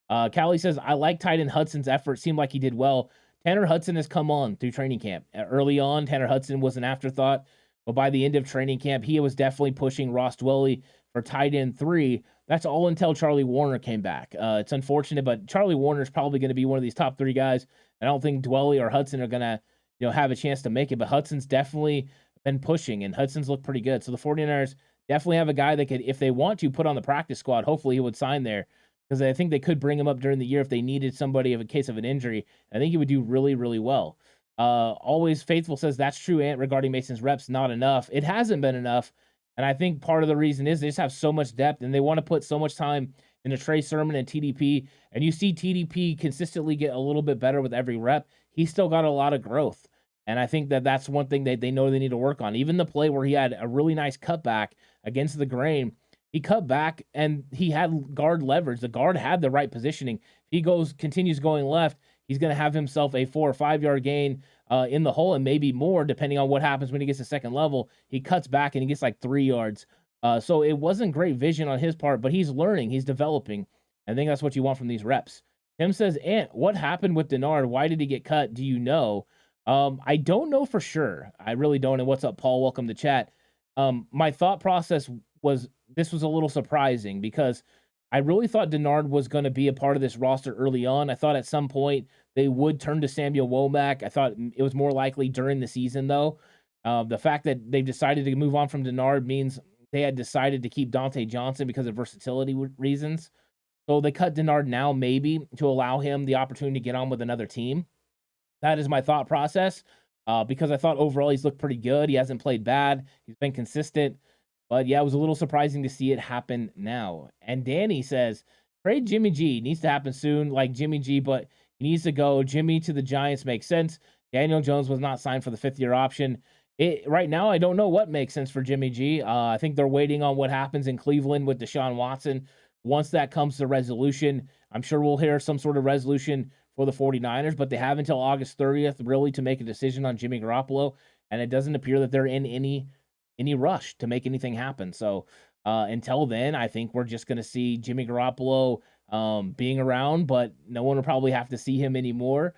B: Callie says, I like tight end Hudson's effort. Seemed like he did well. Tanner Hudson has come on through training camp. Early on, Tanner Hudson was an afterthought, but by the end of training camp, he was definitely pushing Ross Dwelley for tight end 3. That's all until Charlie Warner came back. It's unfortunate, but Charlie Warner is probably going to be one of these top 3 guys. I don't think Dwelley or Hudson are going to have a chance to make it, but Hudson's definitely been pushing, and Hudson's looked pretty good. So the 49ers definitely have a guy that could, if they want to, put on the practice squad. Hopefully he would sign there, because I think they could bring him up during the year if they needed somebody in case of an injury. I think he would do really, really well. Always Faithful says, that's true, Ant, regarding Mason's reps, not enough. It hasn't been enough, and I think part of the reason is they just have so much depth, and they want to put so much time into Trey Sermon and TDP, and you see TDP consistently get a little bit better with every rep. He's still got a lot of growth, and I think that's one thing that they know they need to work on. Even the play where he had a really nice cutback against the grain, he cut back and he had guard leverage. The guard had the right positioning. If he continues going left, he's going to have himself a 4 or 5 yard gain in the hole, and maybe more depending on what happens when he gets to second level. He cuts back and he gets like 3 yards. So it wasn't great vision on his part, but he's learning, he's developing. I think that's what you want from these reps. Tim says, Ant, what happened with Dennard? Why did he get cut? Do you know? I don't know for sure. I really don't. And what's up, Paul? Welcome to chat. My thought process was, this was a little surprising because I really thought Dennard was going to be a part of this roster early on. I thought at some point they would turn to Samuel Womack. I thought it was more likely during the season, though. The fact that they've decided to move on from Dennard means they had decided to keep Dante Johnson because of versatility reasons. So they cut Dennard now, maybe, to allow him the opportunity to get on with another team. That is my thought process, because I thought overall he's looked pretty good. He hasn't played bad. He's been consistent. But yeah, it was a little surprising to see it happen now. And Danny says, trade Jimmy G. Needs to happen soon, like Jimmy G, but he needs to go. Jimmy to the Giants makes sense. Daniel Jones was not signed for the 5th-year option. Right now, I don't know what makes sense for Jimmy G. I think they're waiting on what happens in Cleveland with Deshaun Watson. Once that comes to resolution, I'm sure we'll hear some sort of resolution for the 49ers, but they have until August 30th really to make a decision on Jimmy Garoppolo, and it doesn't appear that they're in any rush to make anything happen. So until then, I think we're just going to see Jimmy Garoppolo being around, but no one will probably have to see him anymore.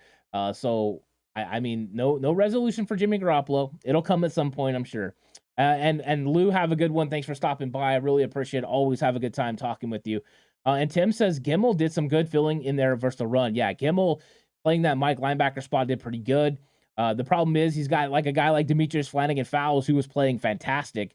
B: So I mean, no resolution for Jimmy Garoppolo. It'll come at some point, I'm sure. And Lou, have a good one. Thanks for stopping by. I really appreciate it. Always have a good time talking with you. And Tim says Gemmel did some good filling in there versus the run. Yeah, Gemmel playing that Mike linebacker spot did pretty good. The problem is he's got like a guy like Demetrius Flanagan-Fowles who was playing fantastic.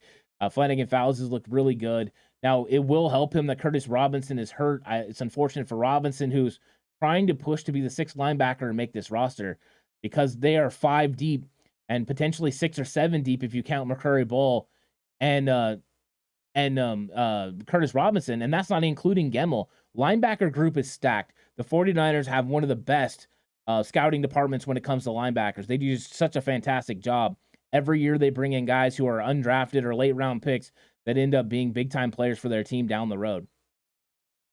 B: Flanagan-Fowles has looked really good. Now, it will help him that Curtis Robinson is hurt. It's unfortunate for Robinson, who's trying to push to be the 6th linebacker and make this roster, because they are 5 deep and potentially 6 or 7 deep if you count McCrary Ball and Curtis Robinson, and that's not including Gemmel. Linebacker group is stacked. The 49ers have one of the best scouting departments when it comes to linebackers. They do such a fantastic job. Every year they bring in guys who are undrafted or late round picks that end up being big time players for their team down the road.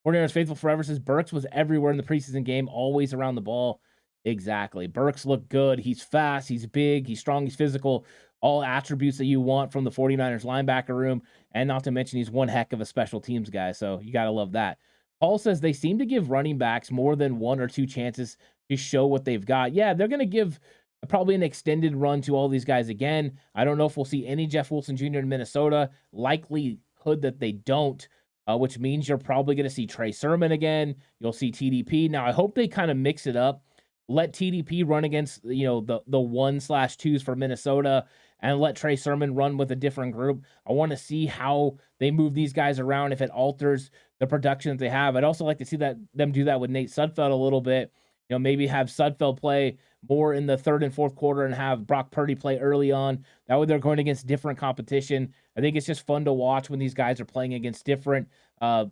B: 49ers Faithful Forever says Burks was everywhere in the preseason game, always around the ball. Exactly. Burks looked good. He's fast. He's big. He's strong. He's physical. All attributes that you want from the 49ers linebacker room. And not to mention, he's one heck of a special teams guy. So you got to love that. Paul says they seem to give running backs more than 1 or 2 chances to show what they've got. Yeah, they're going to give probably an extended run to all these guys again. I don't know if we'll see any Jeff Wilson Jr. in Minnesota. Likelihood that they don't, which means you're probably going to see Trey Sermon again. You'll see TDP. Now, I hope they kind of mix it up let TDP run against, the 1/2s for Minnesota and let Trey Sermon run with a different group. I want to see how they move these guys around, if it alters the production that they have. I'd also like to see them do that with Nate Sudfeld a little bit. Maybe have Sudfeld play more in the third and fourth quarter and have Brock Purdy play early on. That way they're going against different competition. I think it's just fun to watch when these guys are playing against different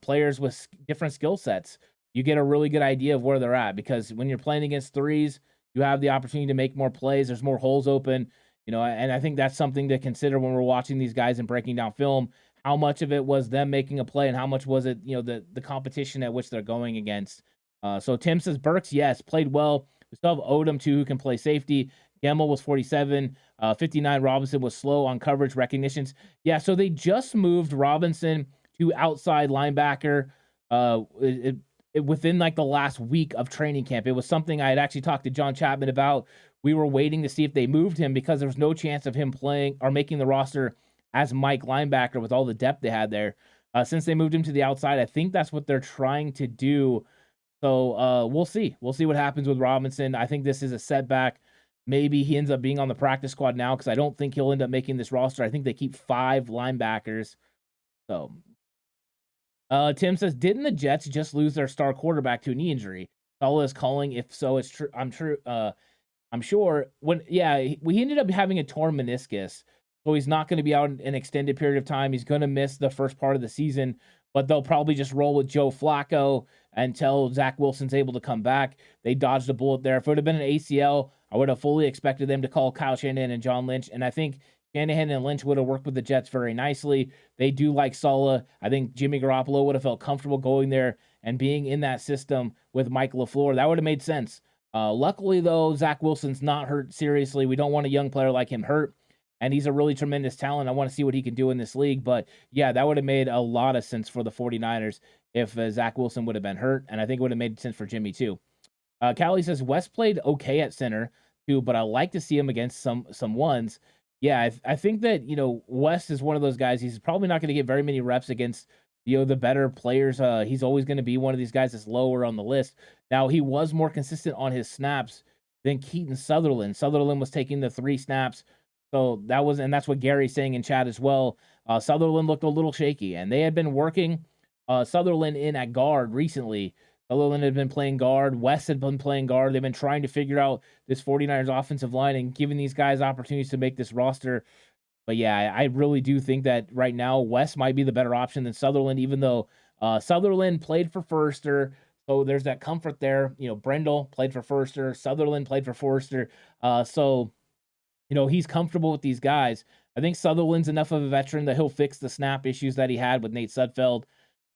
B: players with different skill sets. You get a really good idea of where they're at, because when you're playing against threes, you have the opportunity to make more plays. There's more holes open, and I think that's something to consider when we're watching these guys and breaking down film. How much of it was them making a play and how much was it, the competition at which they're going against. So Tim says Burks, yes, played well. We still have Odom too, who can play safety. Gemmel was 47. 59. Robinson was slow on coverage recognitions. Yeah, so they just moved Robinson to outside linebacker within like the last week of training camp. It was something I had actually talked to John Chapman about. We were waiting to see if they moved him because there was no chance of him playing or making the roster as Mike linebacker with all the depth they had there. Since they moved him to the outside, I think that's what they're trying to do. So we'll see. We'll see what happens with Robinson. I think this is a setback. Maybe he ends up being on the practice squad now, because I don't think he'll end up making this roster. I think they keep 5 linebackers. So Tim says, didn't the Jets just lose their star quarterback to a knee injury? Saleh is calling. If so, it's true. I'm sure. He ended up having a torn meniscus, so he's not going to be out an extended period of time. He's going to miss the first part of the season, but they'll probably just roll with Joe Flacco until Zach Wilson's able to come back. They dodged a bullet there. If it would have been an ACL, I would have fully expected them to call Kyle Shanahan and John Lynch, and I think Shanahan and Lynch would have worked with the Jets very nicely. They do like Saleh. I think Jimmy Garoppolo would have felt comfortable going there and being in that system with Mike LaFleur. That would have made sense. Luckily, though, Zach Wilson's not hurt seriously. We don't want a young player like him hurt, and he's a really tremendous talent. I want to see what he can do in this league. But, yeah, that would have made a lot of sense for the 49ers if Zach Wilson would have been hurt, and I think it would have made sense for Jimmy too. Callie says, West played okay at center, too, but I like to see him against some ones. Yeah, I think that, West is one of those guys. He's probably not going to get very many reps against, the better players. He's always going to be one of these guys that's lower on the list. Now, he was more consistent on his snaps than Keaton Sutherland. Sutherland was taking the 3 snaps. So that's what Gary's saying in chat as well. Sutherland looked a little shaky, and they had been working Sutherland in at guard recently. Sutherland had been playing guard. West had been playing guard. They've been trying to figure out this 49ers offensive line and giving these guys opportunities to make this roster. But yeah, I really do think that right now West might be the better option than Sutherland, even though Sutherland played for Forrester. So there's that comfort there. Brendel played for Forrester. Sutherland played for Forrester. So he's comfortable with these guys. I think Sutherland's enough of a veteran that he'll fix the snap issues that he had with Nate Sudfeld.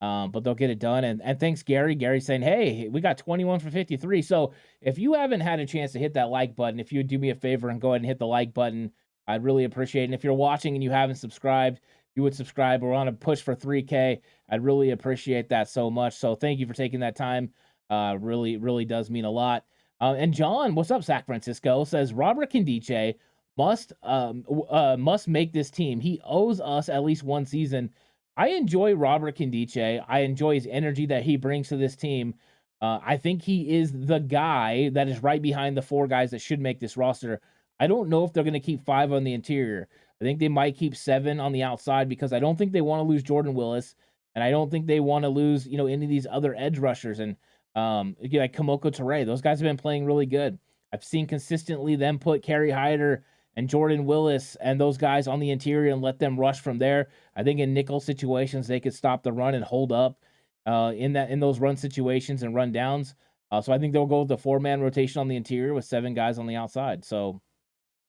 B: But they'll get it done. And thanks, Gary. Gary's saying, hey, we got 21 for 53. So if you haven't had a chance to hit that like button, if you would do me a favor and go ahead and hit the like button, I'd really appreciate it. And if you're watching and you haven't subscribed, you would subscribe. We're on a push for 3K. I'd really appreciate that so much. So thank you for taking that time. Really, really does mean a lot. And John, what's up, Sac Francisco, says Robert Kindiche must make this team. He owes us at least one season. I enjoy Robert Kindiche. I enjoy his energy that he brings to this team. I think he is the guy that is right behind the 4 guys that should make this roster. I don't know if they're going to keep 5 on the interior. I think they might keep 7 on the outside, because I don't think they want to lose Jordan Willis, and I don't think they want to lose, any of these other edge rushers and like Kamoko Toure. Those guys have been playing really good. I've seen consistently them put Kerry Hyder and Jordan Willis and those guys on the interior and let them rush from there. I think in nickel situations, they could stop the run and hold up in those run situations and run downs. So I think they'll go with the 4-man rotation on the interior with 7 guys on the outside. So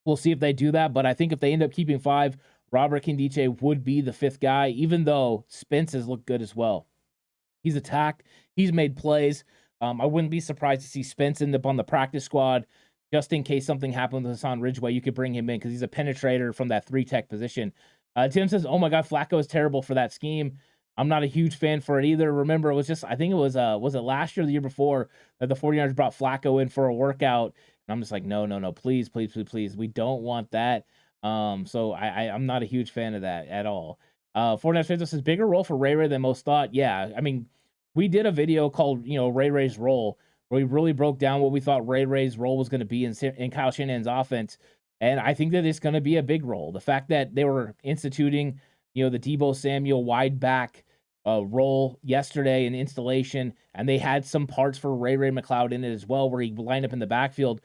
B: we'll see if they do that. But I think if they end up keeping 5, Robert Kindiche would be the 5th guy, even though Spence has looked good as well. He's attacked. He's made plays. I wouldn't be surprised to see Spence end up on the practice squad. Just in case something happened with Hassan Ridgeway, you could bring him in because he's a penetrator from that 3-tech position. Tim says, oh my God, Flacco is terrible for that scheme. I'm not a huge fan for it either. Remember, it was just, I think it was it last year or the year before that the 49ers brought Flacco in for a workout. And I'm just like, no, please. We don't want that. So I'm not a huge fan of that at all. 49ers fans says, bigger role for Ray than most thought. Yeah, I mean, we did a video called, Ray Ray's role. where we really broke down what we thought Ray Ray's role was going to be in Kyle Shanahan's offense. And I think that it's going to be a big role. The fact that they were instituting, the Deebo Samuel wide back role yesterday in installation, and they had some parts for Ray McCloud in it as well, where he lined up in the backfield.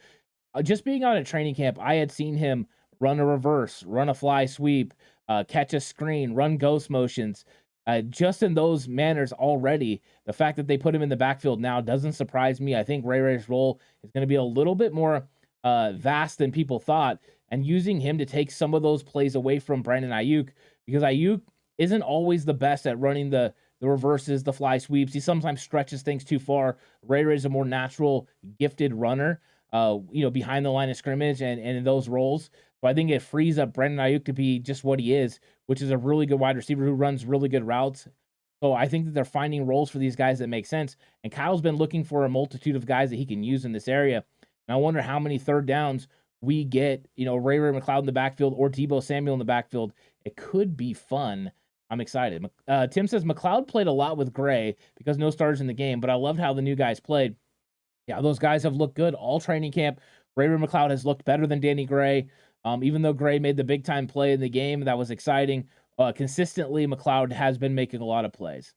B: Just being out at training camp, I had seen him run a reverse, run a fly sweep, catch a screen, run ghost motions. Just in those manners already, the fact that they put him in the backfield now doesn't surprise me. I think Ray Ray's role is going to be a little bit more vast than people thought, and using him to take some of those plays away from Brandon Ayuk, because Ayuk isn't always the best at running the reverses, the fly sweeps. He sometimes stretches things too far. Ray Ray's a more natural, gifted runner, behind the line of scrimmage and in those roles. So I think it frees up Brandon Ayuk to be just what he is, which is a really good wide receiver who runs really good routes. So I think that they're finding roles for these guys that make sense. And Kyle's been looking for a multitude of guys that he can use in this area. And I wonder how many third downs we get, Ray McCloud in the backfield or Deebo Samuel in the backfield. It could be fun. I'm excited. Tim says McCloud played a lot with Gray because no starters in the game, but I loved how the new guys played. Yeah, those guys have looked good all training camp. Ray McCloud has looked better than Danny Gray. Even though Gray made the big time play in the game, that was exciting. Consistently, McCloud has been making a lot of plays.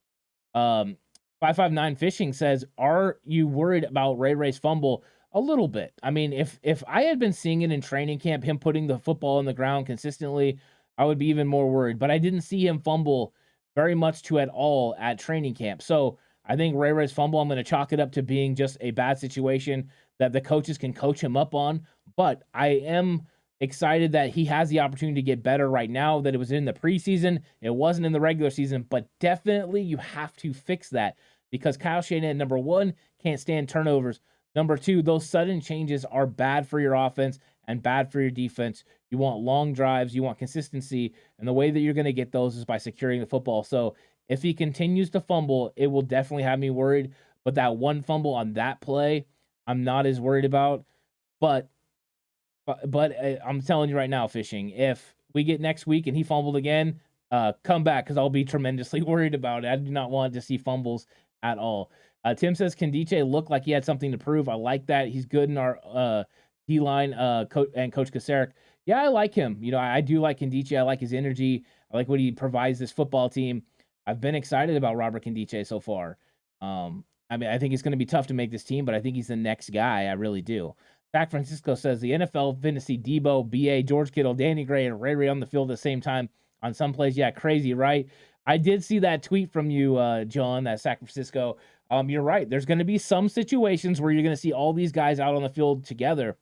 B: 559 Fishing says, are you worried about Ray Ray's fumble? A little bit. I mean, if I had been seeing it in training camp, him putting the football on the ground consistently, I would be even more worried. But I didn't see him fumble very much at all at training camp. So I think Ray Ray's fumble, I'm going to chalk it up to being just a bad situation that the coaches can coach him up on. But I am excited that he has the opportunity to get better right now, that it was in the preseason. It wasn't in the regular season, but definitely you have to fix that, because Kyle Shanahan, number one, can't stand turnovers. Number two, those sudden changes are bad for your offense and bad for your defense. You want long drives, you want consistency, and the way that you're going to get those is by securing the football. So if he continues to fumble, it will definitely have me worried. But that one fumble on that play, I'm not as worried about. But I'm telling you right now, Fishing, if we get next week and he fumbled again, come back, because I'll be tremendously worried about it. I do not want to see fumbles at all. Tim says, can DJ look like he had something to prove? I like that. He's good in our D-line and Coach Kasarik. Yeah, I like him. I do like Kendiche. I like his energy. I like what he provides this football team. I've been excited about Robert Kendiche so far. I think it's going to be tough to make this team, but I think he's the next guy. I really do. Zach Francisco says, the NFL been to see Deebo, B.A., George Kittle, Danny Gray, and Ray Ray on the field at the same time on some plays. Yeah, crazy, right? I did see that tweet from you, John, that Zach Francisco. You're right. There's going to be some situations where you're going to see all these guys out on the field together.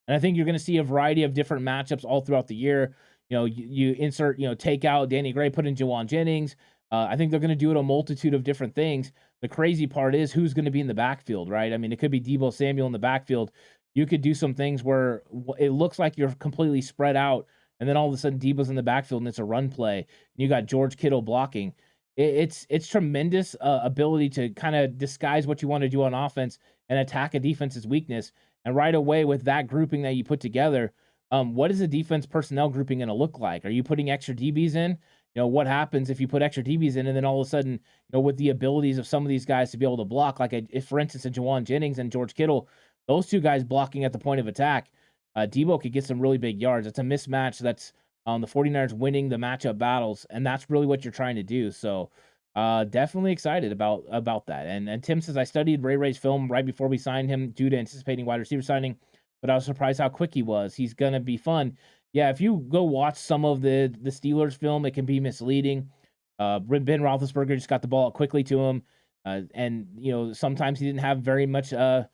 B: And I think you're going to see a variety of different matchups all throughout the year. You insert, take out Danny Gray, put in Jawan Jennings. I think they're going to do it a multitude of different things. The crazy part is who's going to be in the backfield, right? I mean, it could be Deebo Samuel in the backfield. You could do some things where it looks like you're completely spread out, and then all of a sudden Deebo's in the backfield and it's a run play. And you got George Kittle blocking. It's tremendous ability to kind of disguise what you want to do on offense and attack a defense's weakness. And right away with that grouping that you put together, what is the defense personnel grouping going to look like? Are you putting extra DBs in? What happens if you put extra DBs in and then all of a sudden, with the abilities of some of these guys to be able to block, like if, for instance, a Jawan Jennings and George Kittle, those two guys blocking at the point of attack, Deebo could get some really big yards. It's a mismatch that's the 49ers winning the matchup battles, and that's really what you're trying to do. So definitely excited about that. And Tim says, I studied Ray Ray's film right before we signed him due to anticipating wide receiver signing, but I was surprised how quick he was. He's going to be fun. Yeah, if you go watch some of the Steelers film, it can be misleading. Ben Roethlisberger just got the ball quickly to him, and sometimes he didn't have very much a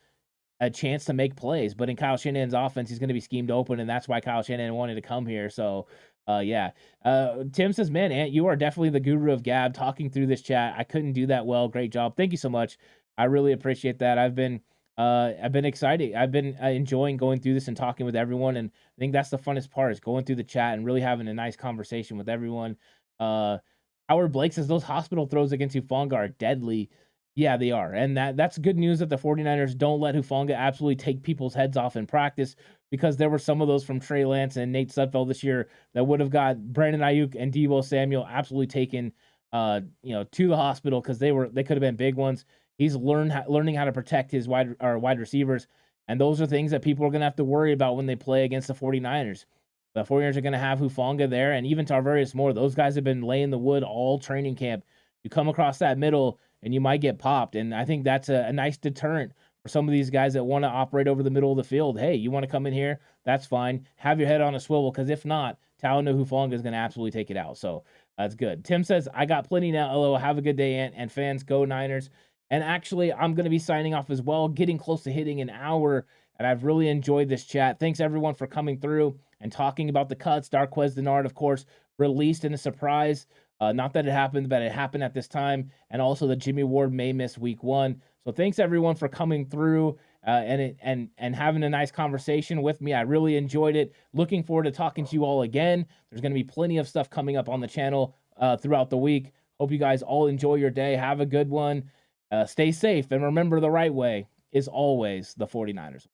B: chance to make plays. But in Kyle Shanahan's offense, he's going to be schemed open, and that's why Kyle Shanahan wanted to come here. So, yeah. Tim says, man, Ant, you are definitely the guru of Gab, talking through this chat. I couldn't do that well. Great job. Thank you so much. I really appreciate that. I've been excited. I've been enjoying going through this and talking with everyone, and I think that's the funnest part, is going through the chat and really having a nice conversation with everyone. Howard Blake says those hospital throws against Hufanga are deadly. Yeah, they are, and that's good news that the 49ers don't let Hufanga absolutely take people's heads off in practice, because there were some of those from Trey Lance and Nate Sudfeld this year that would have got Brandon Ayuk and Deebo Samuel absolutely taken to the hospital, because they could have been big ones. He's learning how to protect his wide receivers. And those are things that people are going to have to worry about when they play against the 49ers. The 49ers are going to have Hufanga there, and even Tarvarius Moore. Those guys have been laying the wood all training camp. You come across that middle, and you might get popped. And I think that's a nice deterrent for some of these guys that want to operate over the middle of the field. Hey, you want to come in here? That's fine. Have your head on a swivel, because if not, Talanoa Hufanga is going to absolutely take it out. So that's good. Tim says, I got plenty now. Hello, have a good day, and fans, go Niners. And actually, I'm going to be signing off as well, getting close to hitting an hour, and I've really enjoyed this chat. Thanks, everyone, for coming through and talking about the cuts. Darquez Dennard, of course, released in a surprise. Not that it happened, but it happened at this time. And also the Jimmie Ward may miss week 1. So thanks, everyone, for coming through and having a nice conversation with me. I really enjoyed it. Looking forward to talking to you all again. There's going to be plenty of stuff coming up on the channel throughout the week. Hope you guys all enjoy your day. Have a good one. Stay safe, and remember, the right way is always the 49ers.